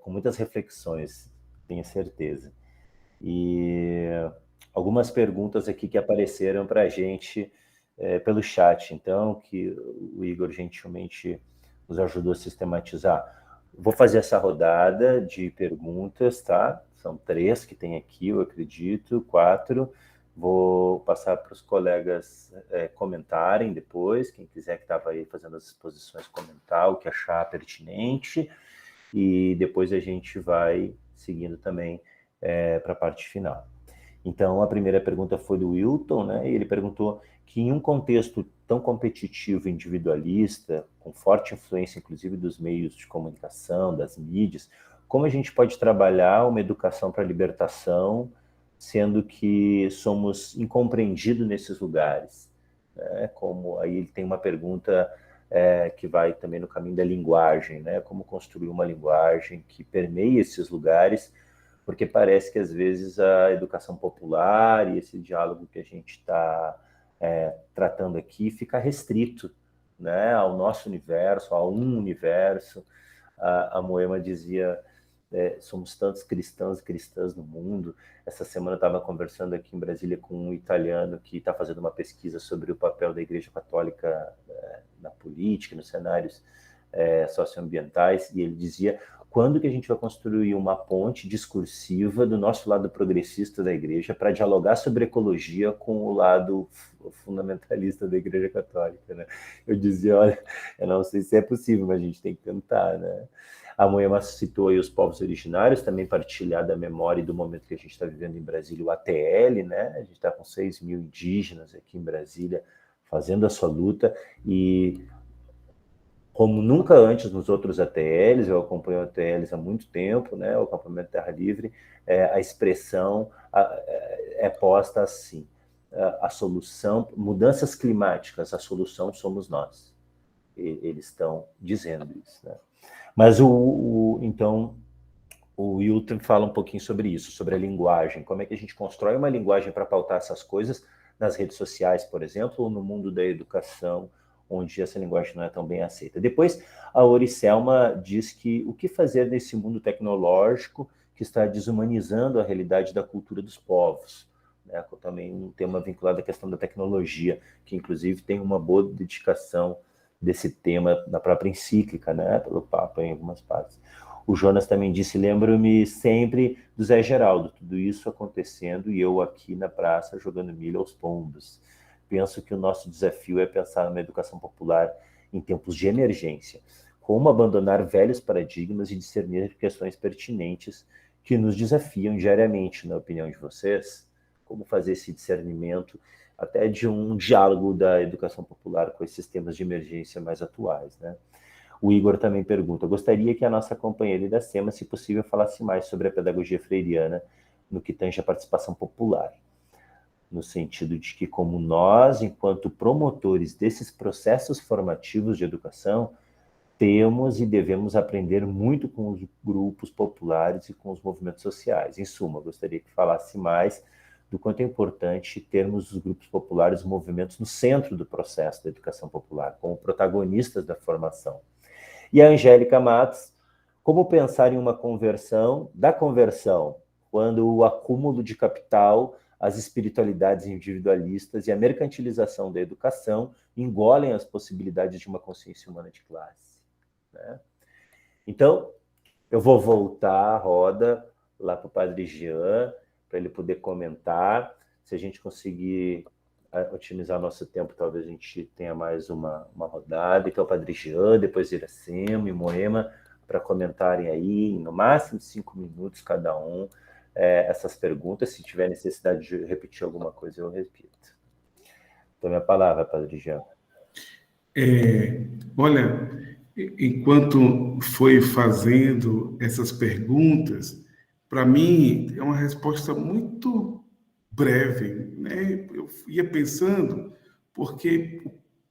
com muitas reflexões, tenho certeza. E algumas perguntas aqui que apareceram para a gente pelo chat, então, que o Igor gentilmente nos ajudou a sistematizar. Vou fazer essa rodada de perguntas, tá? São 3 que tem aqui, eu acredito, 4. Vou passar para os colegas comentarem depois, quem quiser que estava aí fazendo as exposições comentar o que achar pertinente, e depois a gente vai seguindo também para a parte final. Então, a primeira pergunta foi do Wilton, né? E ele perguntou que em um contexto tão competitivo, individualista, com forte influência, inclusive, dos meios de comunicação, das mídias, como a gente pode trabalhar uma educação para a libertação, sendo que somos incompreendidos nesses lugares? Né? Como aí ele tem uma pergunta que vai também no caminho da linguagem, né? Como construir uma linguagem que permeie esses lugares, porque parece que às vezes a educação popular e esse diálogo que a gente está tratando aqui fica restrito, né, ao nosso universo, a um universo. A Moema dizia, somos tantos cristãos e cristãs no mundo. Essa semana eu estava conversando aqui em Brasília com um italiano que está fazendo uma pesquisa sobre o papel da Igreja Católica na política, nos cenários socioambientais, e ele dizia: quando que a gente vai construir uma ponte discursiva do nosso lado progressista da igreja para dialogar sobre ecologia com o lado fundamentalista da Igreja Católica, né? Eu dizia, olha, eu não sei se é possível, mas a gente tem que tentar, né? A Moema citou aí os povos originários, também partilhar da memória e do momento que a gente está vivendo em Brasília, o ATL, né? A gente está com 6 mil indígenas aqui em Brasília fazendo a sua luta, e como nunca antes nos outros ATLs, eu acompanho ATLs há muito tempo, né, o Acampamento Terra Livre, a expressão é posta assim: a solução, mudanças climáticas, a solução somos nós. Eles estão dizendo isso, né? Mas então o Wilton fala um pouquinho sobre isso, sobre a linguagem, como é que a gente constrói uma linguagem para pautar essas coisas nas redes sociais, por exemplo, ou no mundo da educação, onde essa linguagem não é tão bem aceita. Depois, a Oricelma diz que o que fazer nesse mundo tecnológico que está desumanizando a realidade da cultura dos povos, né? Também um tema vinculado à questão da tecnologia, que inclusive tem uma boa dedicação desse tema na própria encíclica, né? Pelo Papa em algumas partes. O Jonas também disse: lembro-me sempre do Zé Geraldo, tudo isso acontecendo e eu aqui na praça jogando milho aos pombos. Penso que o nosso desafio é pensar numa educação popular em tempos de emergência. Como abandonar velhos paradigmas e discernir questões pertinentes que nos desafiam diariamente, na opinião de vocês? Como fazer esse discernimento até de um diálogo da educação popular com esses temas de emergência mais atuais, né? O Igor também pergunta: gostaria que a nossa companheira Iracema, se possível, falasse mais sobre a pedagogia freiriana no que tange a participação popular, no sentido de que, como nós, enquanto promotores desses processos formativos de educação, temos e devemos aprender muito com os grupos populares e com os movimentos sociais. Em suma, gostaria que falasse mais do quanto é importante termos os grupos populares, os movimentos no centro do processo da educação popular, como protagonistas da formação. E a Angélica Matos, como pensar em uma conversão, quando o acúmulo de capital, as espiritualidades individualistas e a mercantilização da educação engolem as possibilidades de uma consciência humana de classe, né? Então, eu vou voltar a roda lá para o Padre Jean, para ele poder comentar. Se a gente conseguir otimizar nosso tempo, talvez a gente tenha mais uma rodada. Então, Padre Jean, depois Iracema e Moema, para comentarem aí, no máximo 5 minutos cada um, essas perguntas. Se tiver necessidade de repetir alguma coisa, eu repito. Então, minha palavra, Padre Jean. Olha, enquanto foi fazendo essas perguntas, para mim é uma resposta muito breve, né? Eu ia pensando, porque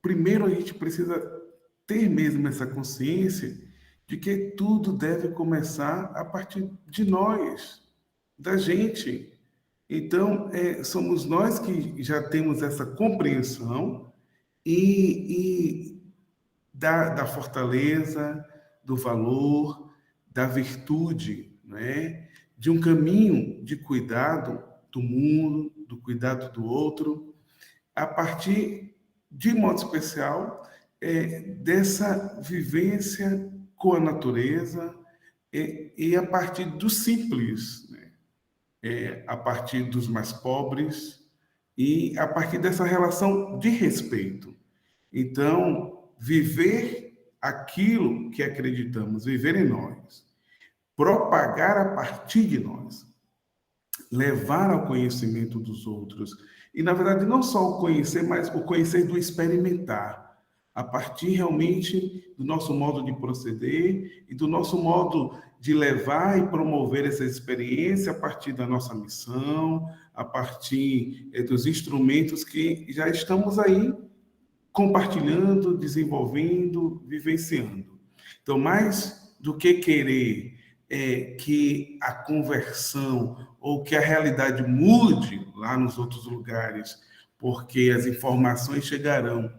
primeiro a gente precisa ter mesmo essa consciência de que tudo deve começar a partir de nós, da gente. Então, somos nós que já temos essa compreensão e da fortaleza, do valor, da virtude, né? De um caminho de cuidado do mundo, do cuidado do outro, a partir, de modo especial, dessa vivência com a natureza e a partir do simples, né? A partir dos mais pobres e a partir dessa relação de respeito. Então, viver aquilo que acreditamos, viver em nós, propagar a partir de nós, levar ao conhecimento dos outros. E, na verdade, não só o conhecer, mas o conhecer do experimentar, a partir realmente do nosso modo de proceder e do nosso modo de levar e promover essa experiência a partir da nossa missão, a partir dos instrumentos que já estamos aí compartilhando, desenvolvendo, vivenciando. Então, mais do que querer que a conversão ou que a realidade mude lá nos outros lugares, porque as informações chegarão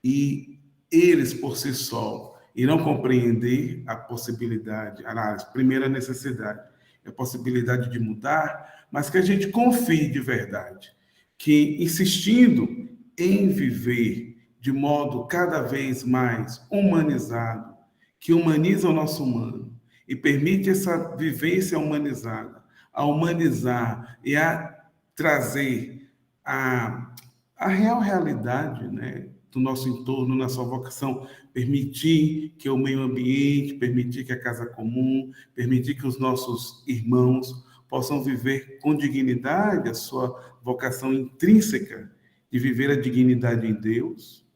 e eles, por si só, irão compreender a possibilidade, a primeira necessidade, a possibilidade de mudar, mas que a gente confie de verdade, que insistindo em viver de modo cada vez mais humanizado, que humaniza o nosso humano e permite essa vivência humanizada, a humanizar e a trazer a real realidade, né, do nosso entorno, na sua vocação, permitir que o meio ambiente, permitir que a casa comum, permitir que os nossos irmãos possam viver com dignidade a sua vocação intrínseca de viver a dignidade em Deus,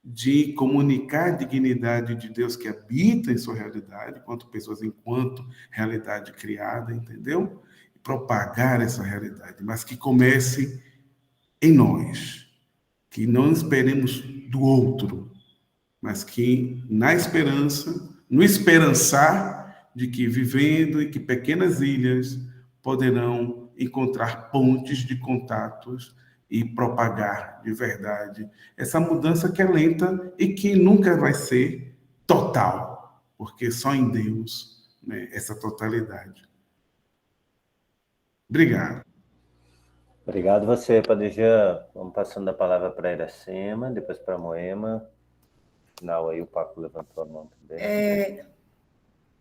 de comunicar a dignidade de Deus que habita em sua realidade, enquanto pessoas, enquanto realidade criada, entendeu? E propagar essa realidade, mas que comece em nós, que não esperemos do outro, mas que na esperança, no esperançar de que vivendo e que pequenas ilhas poderão encontrar pontes de contatos e propagar de verdade essa mudança que é lenta e que nunca vai ser total, porque só em Deus, né, essa totalidade. Obrigado. Obrigado você, Padre Jean. Vamos passando a palavra para a Iracema, depois para a Moema. No final aí o Paco levantou a mão também.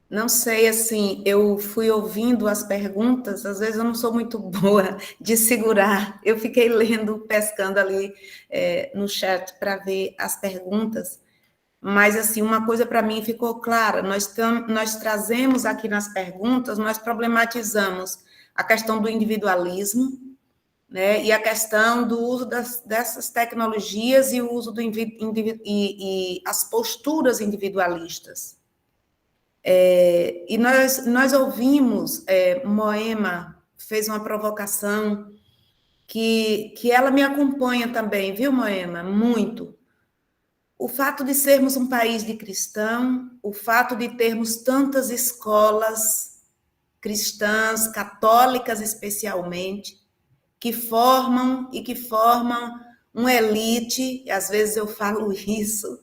Não sei, assim, eu fui ouvindo as perguntas, às vezes eu não sou muito boa de segurar, eu fiquei lendo, pescando ali no chat para ver as perguntas, mas, assim, uma coisa para mim ficou clara, nós trazemos aqui nas perguntas, nós problematizamos a questão do individualismo, né, e a questão do uso dessas tecnologias e o uso e as posturas individualistas. E nós ouvimos, Moema fez uma provocação que ela me acompanha também, viu, Moema? Muito. o fato de sermos um país de cristão, o fato de termos tantas escolas cristãs, católicas especialmente, que formam uma elite, e às vezes eu falo isso,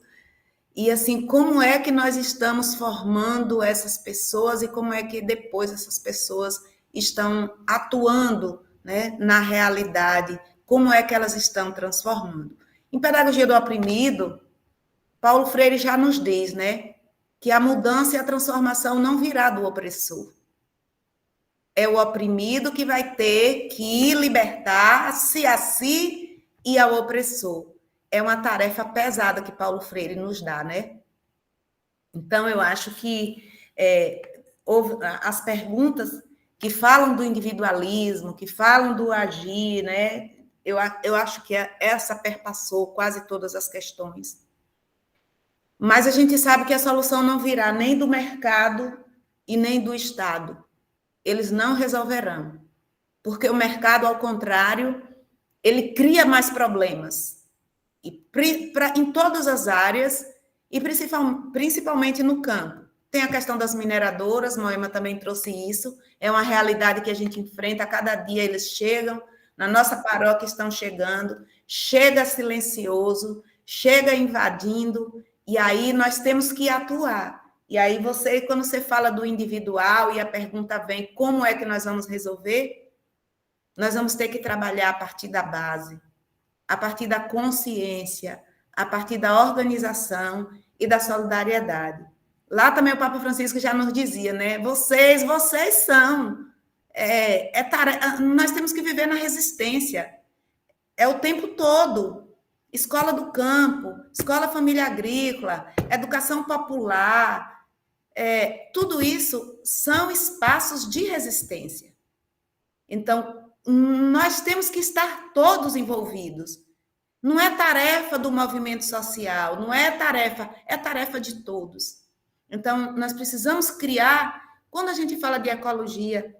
e assim, como é que nós estamos formando essas pessoas e como é que depois essas pessoas estão atuando, né, na realidade, como é que elas estão transformando. Em Pedagogia do Oprimido, Paulo Freire já nos diz, né, que a mudança e a transformação não virá do opressor. É o oprimido que vai ter que libertar-se a si e ao opressor. É uma tarefa pesada que Paulo Freire nos dá, né? Então, eu acho que as perguntas que falam do individualismo, que falam do agir, né? Eu acho que essa perpassou quase todas as questões. Mas a gente sabe que a solução não virá nem do mercado e nem do Estado. Eles não resolverão. Porque o mercado, ao contrário, ele cria mais problemas. Em todas as áreas, e principalmente no campo. Tem a questão das mineradoras, Moema também trouxe isso, é uma realidade que a gente enfrenta, a cada dia eles chegam, na nossa paróquia estão chegando, chega silencioso, chega invadindo, e aí nós temos que atuar. E aí quando você fala do individual e a pergunta vem, como é que nós vamos resolver? Nós vamos ter que trabalhar a partir da base, a partir da consciência, a partir da organização e da solidariedade. Lá também o Papa Francisco já nos dizia, né? Vocês são. Nós temos que viver na resistência. É o tempo todo. Escola do campo, escola família agrícola, educação popular, tudo isso são espaços de resistência. Então, nós temos que estar todos envolvidos. Não é tarefa do movimento social, não é tarefa de todos. Então, nós precisamos criar, quando a gente fala de ecologia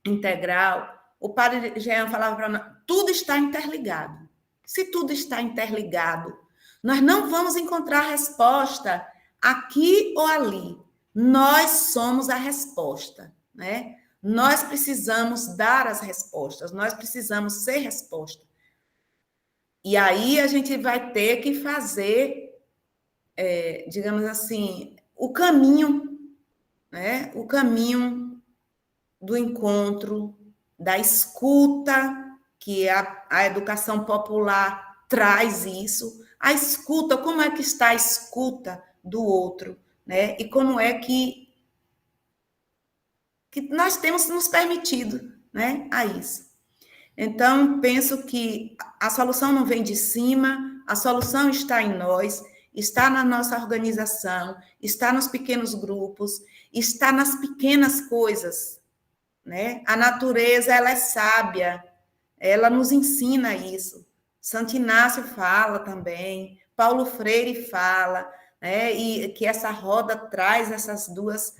integral, o padre Jean falava para nós, tudo está interligado. Se tudo está interligado, nós não vamos encontrar resposta aqui ou ali. Nós somos a resposta, né? Nós precisamos dar as respostas, nós precisamos ser resposta. E aí a gente vai ter que fazer, digamos assim, o caminho, né? O caminho do encontro, da escuta, que a educação popular traz isso. A escuta, como é que está a escuta do outro, né? E como é que nós temos nos permitido, né, a isso. Então, penso que a solução não vem de cima, a solução está em nós, está na nossa organização, está nos pequenos grupos, está nas pequenas coisas, né? A natureza, ela é sábia, ela nos ensina isso. Santo Inácio fala também, Paulo Freire fala, né? E que essa roda traz essas duas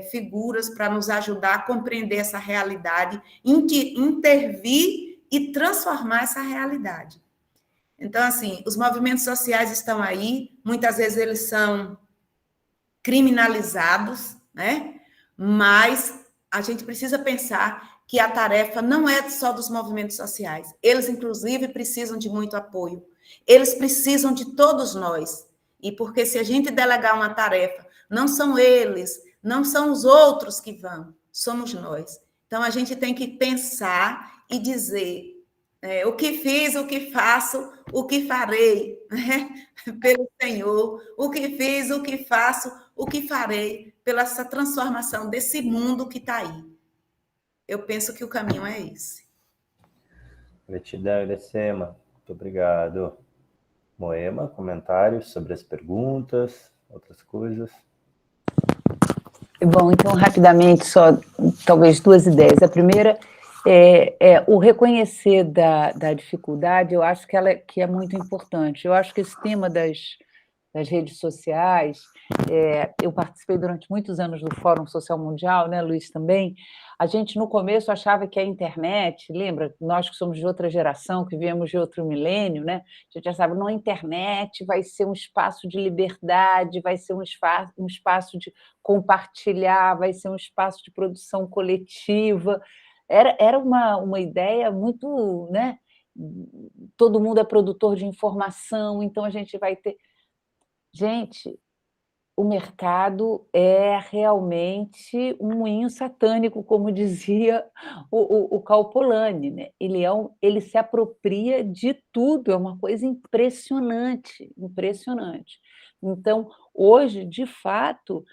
figuras para nos ajudar a compreender essa realidade, intervir e transformar essa realidade. Então, assim, os movimentos sociais estão aí, muitas vezes eles são criminalizados, né? Mas a gente precisa pensar que a tarefa não é só dos movimentos sociais. Eles, inclusive, precisam de muito apoio. Eles precisam de todos nós. E porque se a gente delegar uma tarefa, não são eles, não são os outros que vão, somos nós. Então, a gente tem que pensar e dizer o que fiz, o que faço, o que farei, né? Pelo Senhor. O que fiz, o que faço, o que farei pela essa transformação desse mundo que está aí. Eu penso que o caminho é esse. Gratidão, Iracema. Muito obrigado. Moema, comentários sobre as perguntas, outras coisas? Bom, então, rapidamente, só talvez duas ideias. A primeira é o reconhecer da dificuldade, eu acho que é muito importante. Eu acho que esse tema das redes sociais. Eu participei durante muitos anos do Fórum Social Mundial, né, Luiz, também. A gente, no começo, achava que a internet, lembra? Nós que somos de outra geração, que viemos de outro milênio, né? A gente achava, não, a internet vai ser um espaço de liberdade, vai ser um espaço de compartilhar, vai ser um espaço de produção coletiva. Era uma ideia muito, né? Todo mundo é produtor de informação, então a gente vai ter... Gente, o mercado é realmente um moinho satânico, como dizia o Karl Polanyi, né? Ele se apropria de tudo, é uma coisa impressionante, impressionante. Então, hoje, de fato,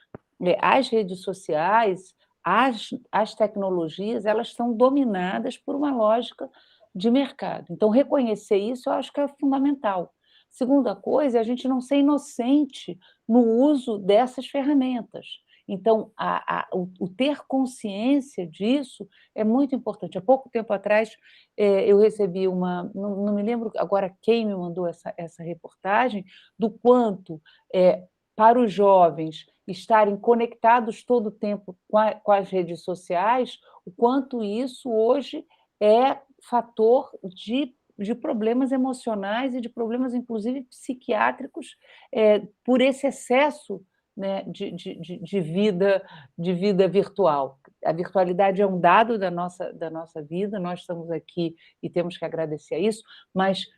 as redes sociais, as tecnologias, elas estão dominadas por uma lógica de mercado. Então, reconhecer isso eu acho que é fundamental. Segunda coisa é a gente não ser inocente no uso dessas ferramentas. Então, o ter consciência disso é muito importante. Há pouco tempo atrás, eu recebi não me lembro agora quem me mandou essa reportagem, do quanto, para os jovens estarem conectados todo o tempo com as redes sociais, o quanto isso hoje é fator de problemas emocionais e de problemas, inclusive, psiquiátricos, por esse excesso, né, de vida virtual. A virtualidade é um dado da nossa vida, nós estamos aqui e temos que agradecer a isso, mas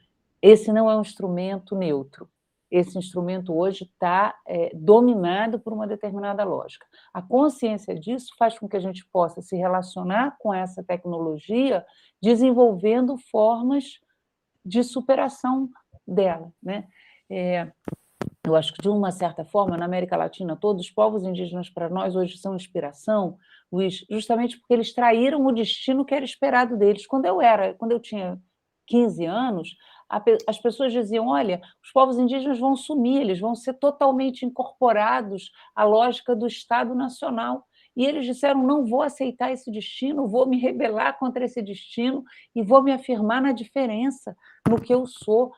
esse não é um instrumento neutro. Esse instrumento hoje está dominado por uma determinada lógica. A consciência disso faz com que a gente possa se relacionar com essa tecnologia desenvolvendo formas de superação dela, né? Eu acho que, de uma certa forma, na América Latina, todos os povos indígenas, para nós, hoje são inspiração, Luiz, justamente porque eles traíram o destino que era esperado deles. Quando eu tinha 15 anos, as pessoas diziam, olha, os povos indígenas vão sumir, eles vão ser totalmente incorporados à lógica do Estado Nacional. E eles disseram, não vou aceitar esse destino, vou me rebelar contra esse destino e vou me afirmar na diferença, no que eu sou.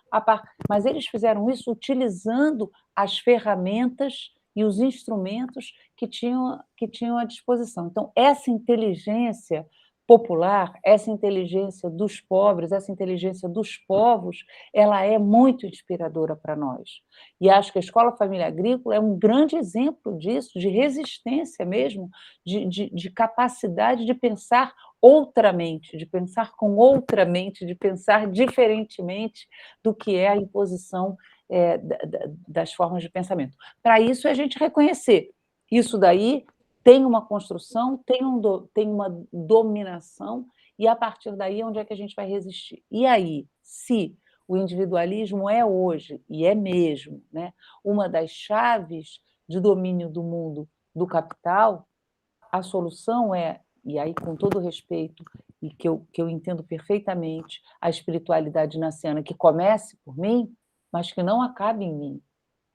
Mas eles fizeram isso utilizando as ferramentas e os instrumentos que tinham à disposição. Então, essa inteligência popular, essa inteligência dos pobres, essa inteligência dos povos, ela é muito inspiradora para nós. E acho que a Escola Família Agrícola é um grande exemplo disso, de resistência mesmo, de capacidade de pensar outramente, de pensar com outra mente, de pensar diferentemente do que é a imposição das formas de pensamento. Para isso, é a gente reconhecer isso daí tem uma construção, tem uma dominação, e a partir daí, onde é que a gente vai resistir? E aí, se o individualismo é hoje, e é mesmo, né, uma das chaves de domínio do mundo do capital, a solução é, e aí com todo respeito, e que eu entendo perfeitamente, a espiritualidade naciana, que comece por mim, mas que não acabe em mim,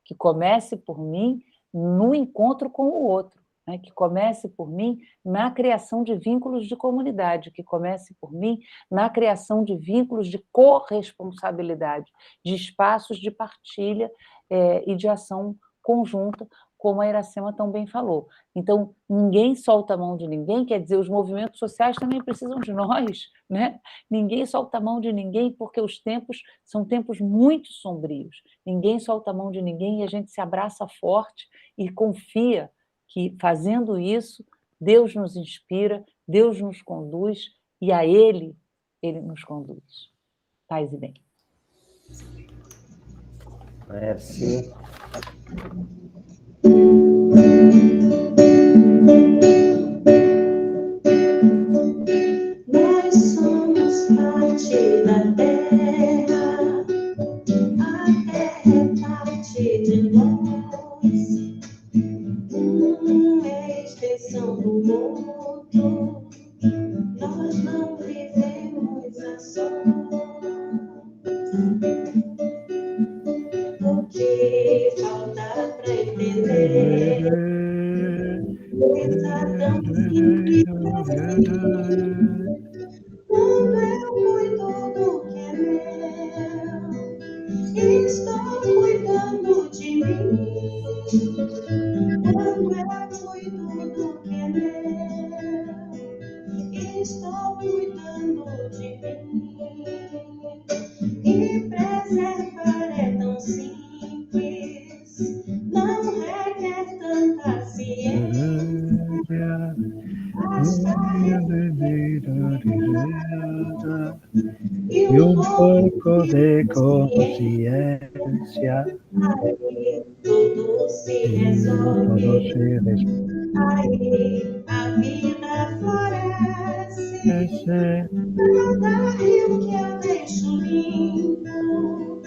que comece por mim no encontro com o outro, né? Que comece por mim na criação de vínculos de comunidade, que comece por mim na criação de vínculos de corresponsabilidade, de espaços de partilha e de ação conjunta, como a Iracema tão bem falou. Então, ninguém solta a mão de ninguém, quer dizer, os movimentos sociais também precisam de nós, né? Ninguém solta a mão de ninguém, porque os tempos são tempos muito sombrios. Ninguém solta a mão de ninguém e a gente se abraça forte e confia que, fazendo isso, Deus nos inspira, Deus nos conduz e a Ele nos conduz. Paz e bem. Merci. Nós somos parte da terra, a terra é parte de nós, uma extensão do mundo, nós não vivemos a sós. O que falta para entender? Está tão simples. Quando eu cuido do que é meu, estou cuidando de mim. e um pouco de consciência. Aí tudo se resolve. Aí a vida floresce. Cada rio que eu deixo lindo,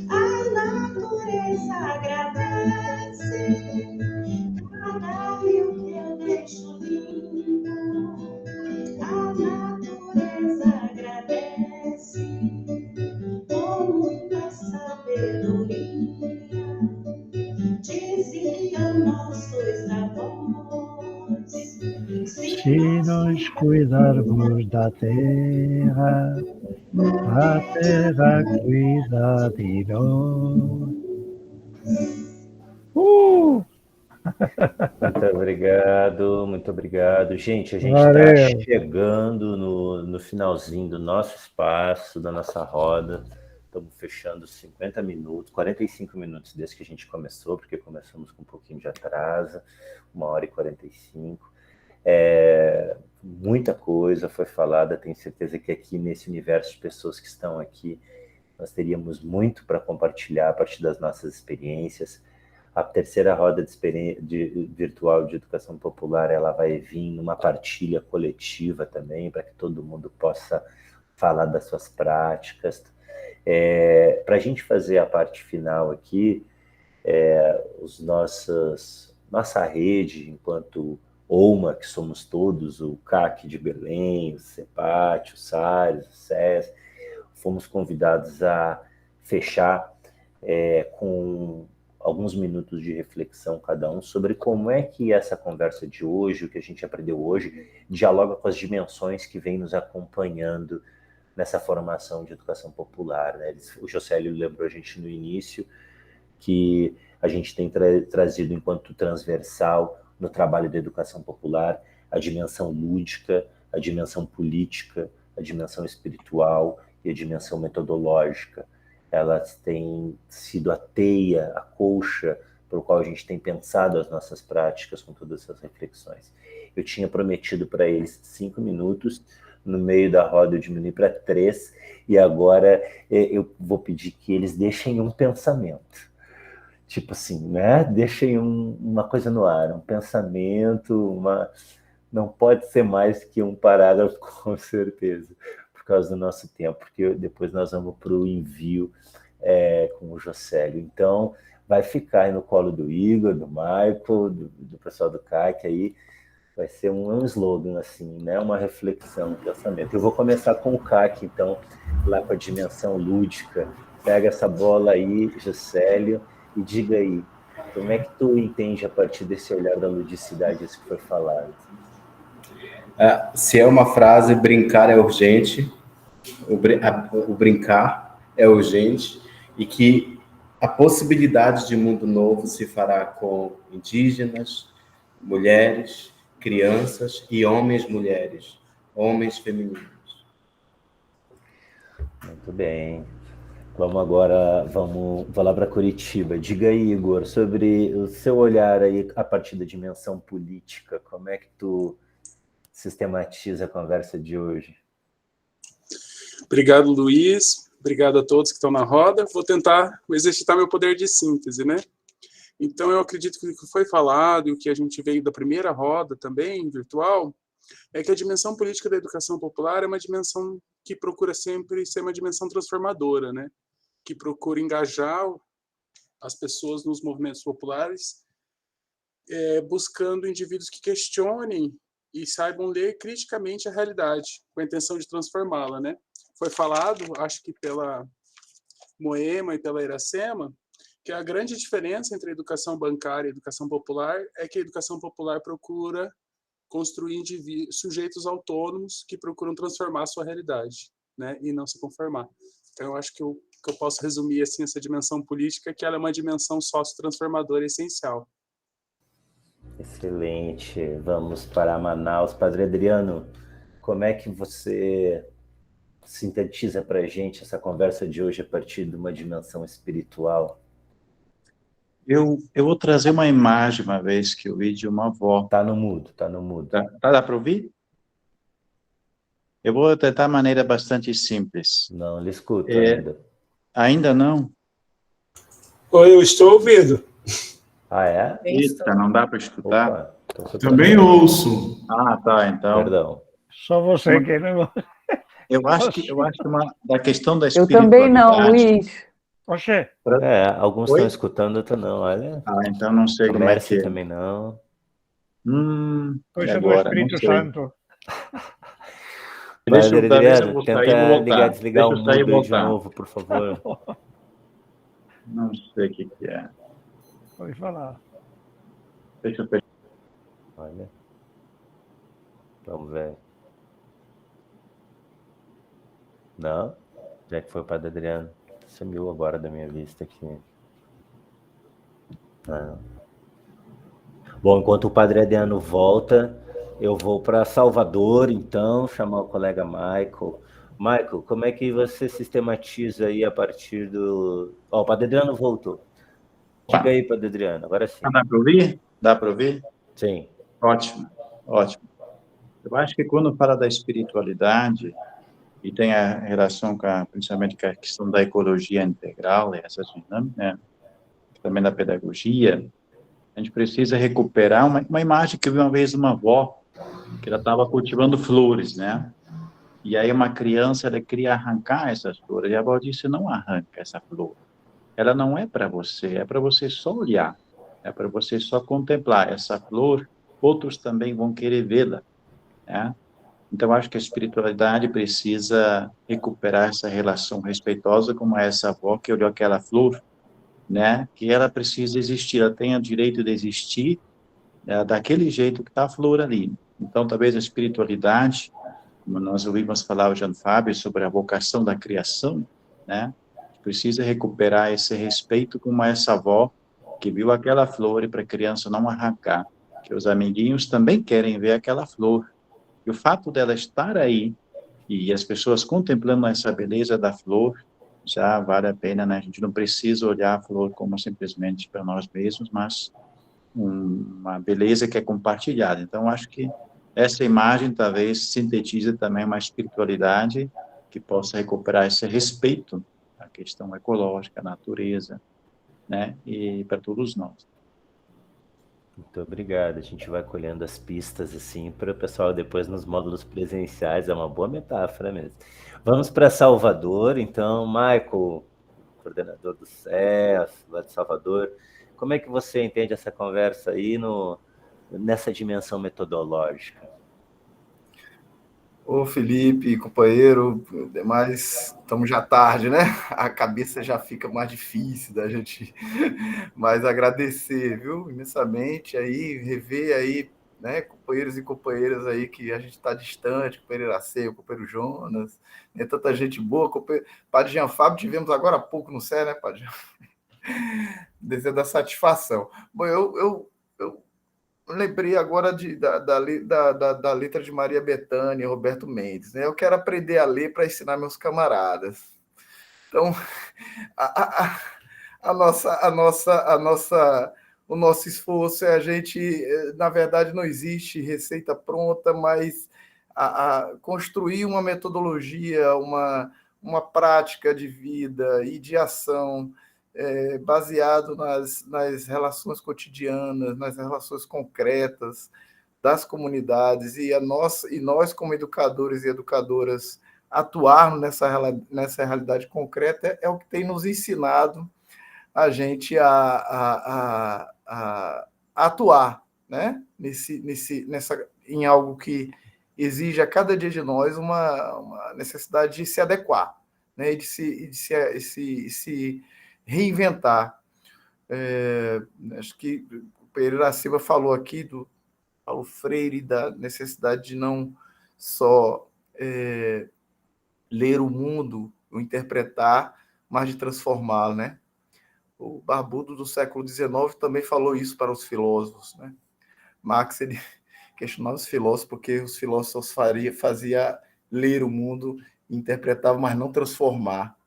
a natureza agradece. Cada rio que eu deixo lindo, a natureza agradece. Com muita sabedoria, diziam nossos avós. Se nós cuidarmos da terra, a terra cuida de nós. Muito obrigado. Gente, a gente está chegando no finalzinho do nosso espaço, da nossa roda. Estamos fechando 50 minutos, 45 minutos desde que a gente começou, porque começamos com um pouquinho de atraso, 1h45. Muita coisa foi falada, tenho certeza que aqui nesse universo de pessoas que estão aqui, nós teríamos muito para compartilhar a partir das nossas experiências. A terceira roda virtual de educação popular, ela vai vir numa partilha coletiva também, para que todo mundo possa falar das suas práticas. Para a gente fazer a parte final aqui, nossa rede, enquanto OUMA, que somos todos, o CAC de Belém, o CEPAT, o SARES, o SES, fomos convidados a fechar com alguns minutos de reflexão cada um sobre como é que essa conversa de hoje, o que a gente aprendeu hoje, dialoga com as dimensões que vem nos acompanhando nessa formação de educação popular, né? O Jocélio lembrou a gente no início que a gente tem trazido enquanto transversal no trabalho da educação popular a dimensão lúdica, a dimensão política, a dimensão espiritual e a dimensão metodológica. Elas têm sido a teia, a colcha, pelo qual a gente tem pensado as nossas práticas com todas essas reflexões. Eu tinha prometido para eles 5 minutos, no meio da roda eu diminui para 3, e agora eu vou pedir que eles deixem um pensamento. Tipo assim, né? Deixem uma coisa no ar, um pensamento, não pode ser mais que um parágrafo, com certeza, por causa do nosso tempo, porque depois nós vamos para o envio com o Jocélio. Então, vai ficar aí no colo do Igor, do Michael, do pessoal do CAC aí. Vai ser um slogan, assim, né? Uma reflexão, um pensamento. Eu vou começar com o CAC, então, lá com a dimensão lúdica. Pega essa bola aí, Jocélio, e diga aí, como é que tu entende a partir desse olhar da ludicidade isso que foi falado? Se é uma frase, brincar é urgente, o brincar é urgente, e que a possibilidade de mundo novo se fará com indígenas, mulheres, crianças e homens, mulheres, homens femininos. Muito bem. Vamos lá para Curitiba. Diga aí, Igor, sobre o seu olhar aí a partir da dimensão política, como é que tu sistematiza a conversa de hoje? Obrigado, Luiz. Obrigado a todos que estão na roda. Vou tentar exercitar meu poder de síntese, né? Então, eu acredito que o que foi falado e o que a gente veio da primeira roda também, virtual, é que a dimensão política da educação popular é uma dimensão que procura sempre ser uma dimensão transformadora, né? Que procura engajar as pessoas nos movimentos populares, buscando indivíduos que questionem e saibam ler criticamente a realidade, com a intenção de transformá-la, né? Foi falado, acho que pela Moema e pela Iracema, que a grande diferença entre a educação bancária e a educação popular é que a educação popular procura construir sujeitos autônomos que procuram transformar a sua realidade, né, e não se conformar. Então, eu acho que eu posso resumir assim essa dimensão política, que ela é uma dimensão sócio-transformadora essencial. Excelente. Vamos para Manaus. Padre Adriano, como é que você sintetiza para a gente essa conversa de hoje a partir de uma dimensão espiritual? Eu vou trazer uma imagem, uma vez, que eu vi de uma avó. Tá no mudo. Dá para ouvir? Eu vou tentar de maneira bastante simples. Não lhe escuto ainda. Ainda não? Oi, eu estou ouvindo. Ah, é? Eita, não dá para escutar? Opa, então você Também ouço. Ah, tá, então. Perdão. Só você que não. Eu acho que da questão da Eu também não, espiritualidade. Luiz. Oxê, Alguns Oi? estão escutando, outros não. Olha, Ah, então não sei o como é Mércio que é. também não. E coisa do agora? Não Espírito sei. Santo. Padre Talvez eu Adriano, vou sair e tenta ligar, voltar. desligar Deixa o eu sair e mudo aí de voltar. novo, por favor. Não sei o que é. Pode falar. Deixa eu fechar. Olha. Vamos ver. Não? Já que foi o Padre Adriano. Sumiu agora da minha vista aqui. Não. Bom, enquanto o Padre Adriano volta, eu vou para Salvador, então, chamar o colega Michael. Michael, como é que você sistematiza aí a partir do... Ó, o Padre Adriano voltou. Diga aí, Padre Adriano, agora sim. Dá para ouvir? Dá para ouvir? Sim. Ótimo, ótimo. Eu acho que quando fala da espiritualidade, e tem a relação principalmente com a questão da ecologia integral, essas dinâmicas, né? Também da pedagogia, a gente precisa recuperar uma imagem que eu vi uma vez de uma avó, que ela estava cultivando flores, né? E aí uma criança, ela queria arrancar essas flores, e a avó disse, não arranca essa flor. Ela não é para você, é para você só olhar, é para você só contemplar essa flor, outros também vão querer vê-la, né? Então, acho que a espiritualidade precisa recuperar essa relação respeitosa como essa avó que olhou aquela flor, né? Que ela precisa existir, ela tem o direito de existir daquele jeito que está a flor ali. Então, talvez a espiritualidade, como nós ouvimos falar o Jean Fábio sobre a vocação da criação, né? Precisa recuperar esse respeito como essa avó que viu aquela flor e para a criança não arrancar, que os amiguinhos também querem ver aquela flor. E o fato dela estar aí e as pessoas contemplando essa beleza da flor, já vale a pena, né? A gente não precisa olhar a flor como simplesmente para nós mesmos, mas uma beleza que é compartilhada. Então, acho que essa imagem talvez sintetize também uma espiritualidade que possa recuperar esse respeito à questão ecológica, à natureza, né? E para todos nós. Muito obrigado. A gente vai colhendo as pistas assim para o pessoal depois nos módulos presenciais. É uma boa metáfora mesmo. Vamos para Salvador, então, Michael, coordenador do SES, lá de Salvador. Como é que você entende essa conversa aí nessa dimensão metodológica? Ô, Felipe, companheiro, demais, estamos já tarde, né? A cabeça já fica mais difícil da gente, mas agradecer, viu, imensamente, aí, rever aí, né, companheiros e companheiras aí que a gente está distante, companheiro Iracê, o companheiro Jonas, né, tanta gente boa, Padre Jean Fábio, tivemos agora há pouco no CE, né, Padre Jean? Descer da satisfação. Bom, eu lembrei agora da letra de Maria Bethânia e Roberto Mendes, né? Eu quero aprender a ler para ensinar meus camaradas. Então, o nosso esforço é a gente, na verdade, não existe receita pronta, mas construir uma metodologia, uma prática de vida e de ação baseado nas relações cotidianas, nas relações concretas das comunidades, e nós, como educadores e educadoras, atuarmos nessa realidade concreta é o que tem nos ensinado a gente a atuar, né? Em algo que exige a cada dia de nós uma necessidade de se adequar, né? E de se reinventar. Acho que o Pereira Silva falou aqui do Paulo Freire, da necessidade de não só ler o mundo, o interpretar, mas de transformá-lo, né? O Barbudo do século XIX também falou isso para os filósofos, né? Marx, ele questionava os filósofos porque os filósofos fazia ler o mundo, interpretava, mas não transformar.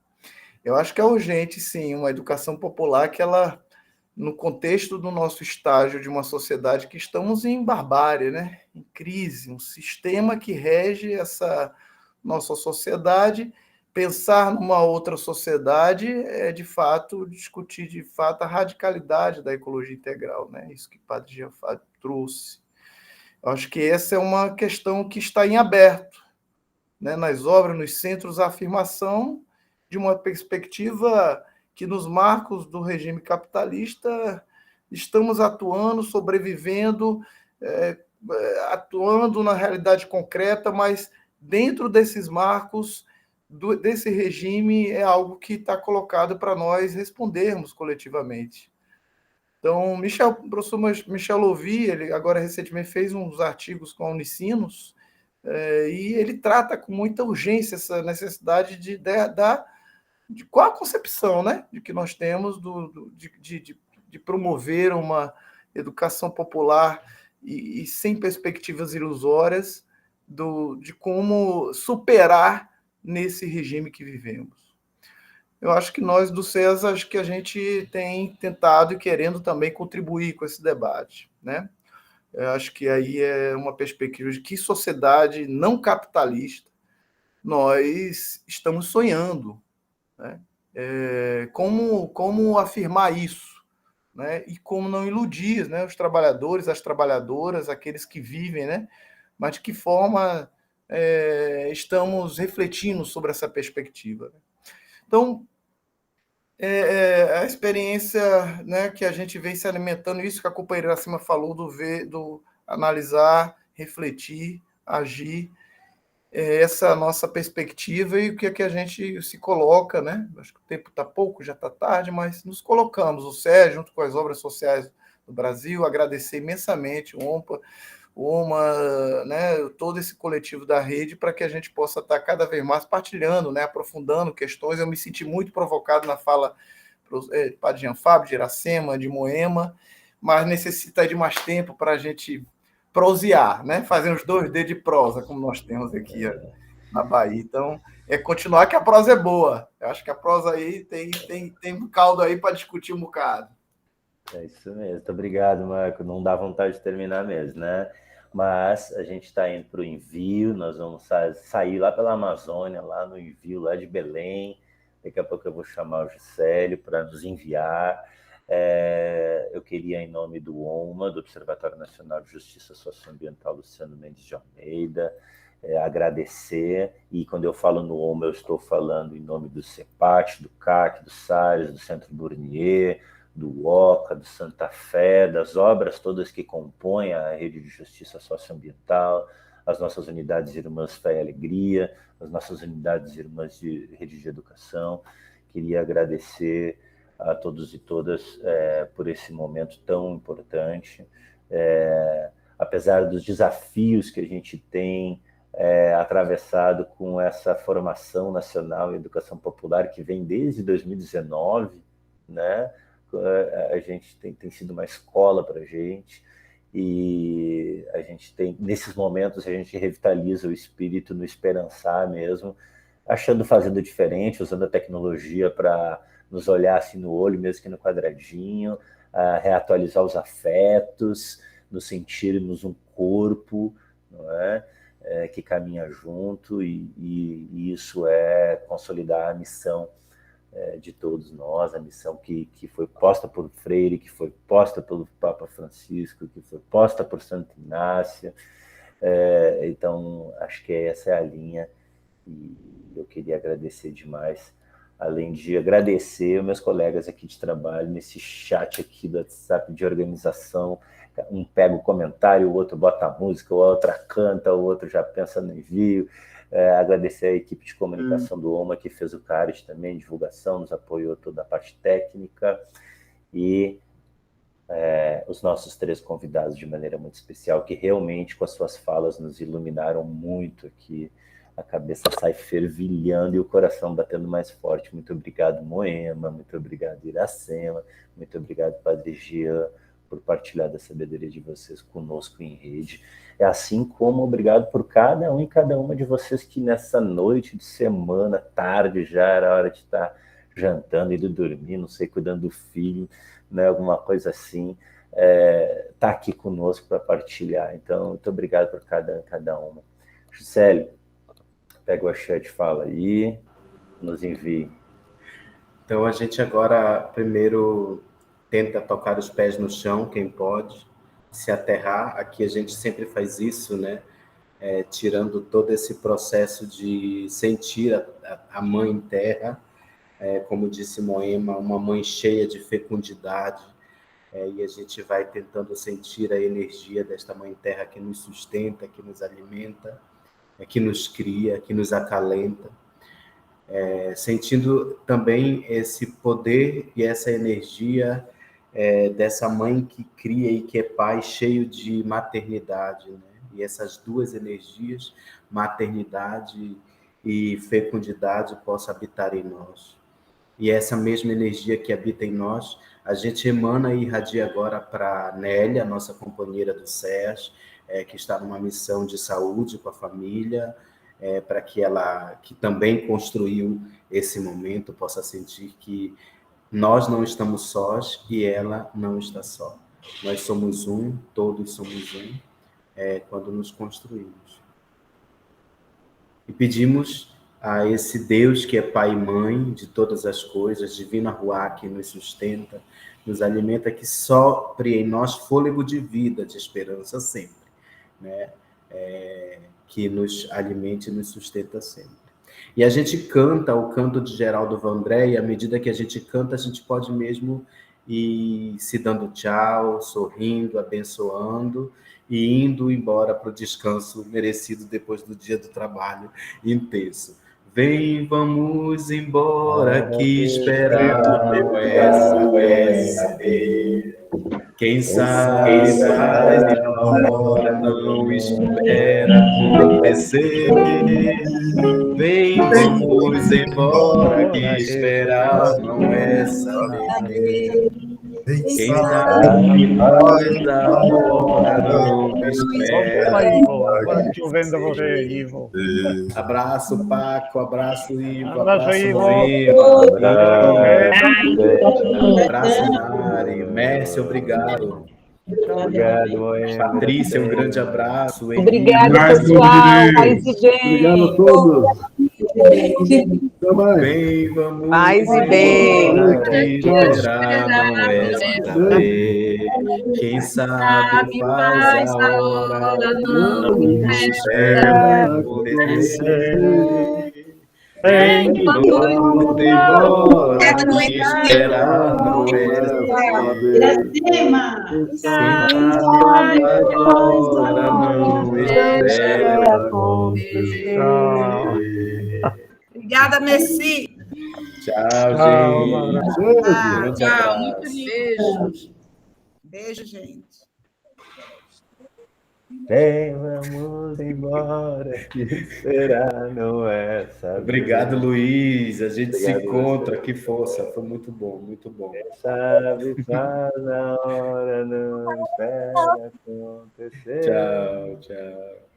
Eu acho que é urgente, sim, uma educação popular que ela, no contexto do nosso estágio de uma sociedade que estamos em barbárie, né? Em crise, um sistema que rege essa nossa sociedade. Pensar numa outra sociedade é, de fato, discutir, de fato, a radicalidade da ecologia integral, né? Isso que o Padre Jean Fábio trouxe. Eu acho que essa é uma questão que está em aberto, né? Nas obras, nos centros, a afirmação de uma perspectiva que, nos marcos do regime capitalista, estamos atuando, sobrevivendo, atuando na realidade concreta, mas dentro desses marcos desse regime é algo que está colocado para nós respondermos coletivamente. Então, o professor Michel Louvi, ele agora recentemente fez uns artigos com a Unicinos, e ele trata com muita urgência essa necessidade de qual a concepção, né, de que nós temos de promover uma educação popular e sem perspectivas ilusórias de como superar nesse regime que vivemos. Eu acho que nós, do César, acho que a gente tem tentado e querendo também contribuir com esse debate, né? Eu acho que aí é uma perspectiva de que sociedade não capitalista nós estamos sonhando, né? Como afirmar isso, né? E como não iludir, né, os trabalhadores, as trabalhadoras, aqueles que vivem, né? Mas de que forma estamos refletindo sobre essa perspectiva. Então, a experiência, né, que a gente vem se alimentando, isso que a companheira Iracema falou, do analisar, refletir, agir, essa nossa perspectiva e o que é que a gente se coloca, né? Acho que o tempo está pouco, já está tarde, mas nos colocamos, o Sérgio, junto com as obras sociais do Brasil, agradecer imensamente o OMA, né, todo esse coletivo da rede, para que a gente possa estar cada vez mais partilhando, né, aprofundando questões. Eu me senti muito provocado na fala do Padre Jean Fábio, de Iracema, de Moema, mas necessita de mais tempo para a gente prosear, né, fazer uns 2D de prosa, como nós temos aqui na Bahia. Então, continuar que a prosa é boa. Eu acho que a prosa aí tem um caldo aí para discutir um bocado. É isso mesmo. Muito obrigado, Marco. Não dá vontade de terminar mesmo, né? Mas a gente está indo para o envio, nós vamos sair lá pela Amazônia, lá no envio, lá de Belém. Daqui a pouco eu vou chamar o Juscelio para nos enviar. Eu queria, em nome do OMA, do Observatório Nacional de Justiça Socioambiental Luciano Mendes de Almeida, agradecer. E quando eu falo no OMA, eu estou falando em nome do CEPAT, do CAC, do SARES, do Centro Bournier, do OCA, do Santa Fé, das obras todas que compõem a Rede de Justiça Socioambiental, as nossas unidades irmãs Fé e Alegria, as nossas unidades irmãs de Rede de Educação. Queria agradecer a todos e todas por esse momento tão importante. Apesar dos desafios que a gente tem atravessado com essa formação nacional em educação popular, que vem desde 2019, né? A gente tem sido uma escola para a gente, e a gente tem, nesses momentos, a gente revitaliza o espírito no esperançar mesmo, fazendo diferente, usando a tecnologia para nos olhar assim no olho, mesmo que no quadradinho, reatualizar os afetos, nos sentirmos um corpo, não é? Que caminha junto, e isso é consolidar a missão de todos nós, a missão que foi posta por Freire, que foi posta pelo Papa Francisco, que foi posta por Santo Inácio. Então, acho que essa é a linha, e eu queria agradecer demais, além de agradecer meus colegas aqui de trabalho, nesse chat aqui do WhatsApp de organização. Um pega o comentário, o outro bota a música, o outro canta, o outro já pensa no envio. Agradecer a equipe de comunicação do OMA, que fez o CARES também, divulgação, nos apoiou toda a parte técnica, e os nossos 3 convidados de maneira muito especial, que realmente com as suas falas nos iluminaram muito aqui, a cabeça sai fervilhando e o coração batendo mais forte. Muito obrigado, Moema, muito obrigado, Iracema, muito obrigado, Padre Jean, por partilhar da sabedoria de vocês conosco em rede. Assim como obrigado por cada um e cada uma de vocês que nessa noite de semana, tarde já, era hora de estar jantando, indo dormir, não sei, cuidando do filho, né, alguma coisa assim, tá aqui conosco para partilhar. Então, muito obrigado por cada uma. Juscelio, Pega o axé de fala aí, nos envie. Então, a gente agora, primeiro, tenta tocar os pés no chão, quem pode, se aterrar. Aqui a gente sempre faz isso, né? Tirando todo esse processo de sentir a mãe terra, como disse Moema, uma mãe cheia de fecundidade, e a gente vai tentando sentir a energia desta mãe terra que nos sustenta, que nos alimenta, que nos cria, que nos acalenta, sentindo também esse poder e essa energia dessa mãe que cria e que é pai, cheio de maternidade, né? E essas duas energias, maternidade e fecundidade, possam habitar em nós. E essa mesma energia que habita em nós, a gente emana e irradia agora para Nélia, nossa companheira do SES, que está numa missão de saúde com a família, para que ela, que também construiu esse momento, possa sentir que nós não estamos sós e ela não está só. Nós somos um, todos somos um, quando nos construímos. E pedimos a esse Deus que é Pai e Mãe de todas as coisas, Divina Ruá, que nos sustenta, nos alimenta, que sopre em nós fôlego de vida, de esperança sempre, né? Que nos alimente e nos sustenta sempre. E a gente canta o canto de Geraldo Vandré, e à medida que a gente canta, a gente pode mesmo ir se dando tchau, sorrindo, abençoando, e indo embora para o descanso merecido depois do dia do trabalho intenso. Vem, vamos embora, que esperar não é saber. Quem sabe faz e hora não espera acontecer. Vem, vamos embora, que esperar não é saber. Quem sabe faz a hora não espera. Agora estou vendo você, Ivo. Abraço, Paco, abraço, Ivo, Abraço, Ivo. Abraço, Mari, Mércio, obrigado. Obrigado, Moema. Patrícia, um grande abraço. Obrigada, pessoal. Paz e bem. Obrigado a todos. Bem, vamos paz e bem. Que esperar não é saber. Quem sabe faz a hora, não espera acontecer. Vem, vamos embora, que esperar não é saber. Quem sabe faz a hora, não espera acontecer. Obrigada, Messi. Tchau, gente. Tchau, muitos beijos. Beijo, gente. Vem, vamos embora, que esperar não é saber. Obrigado, Luiz. A gente Obrigado, se encontra. Que força. Foi muito bom, muito bom. Sabe, faz a hora, não espera acontecer. Tchau, tchau.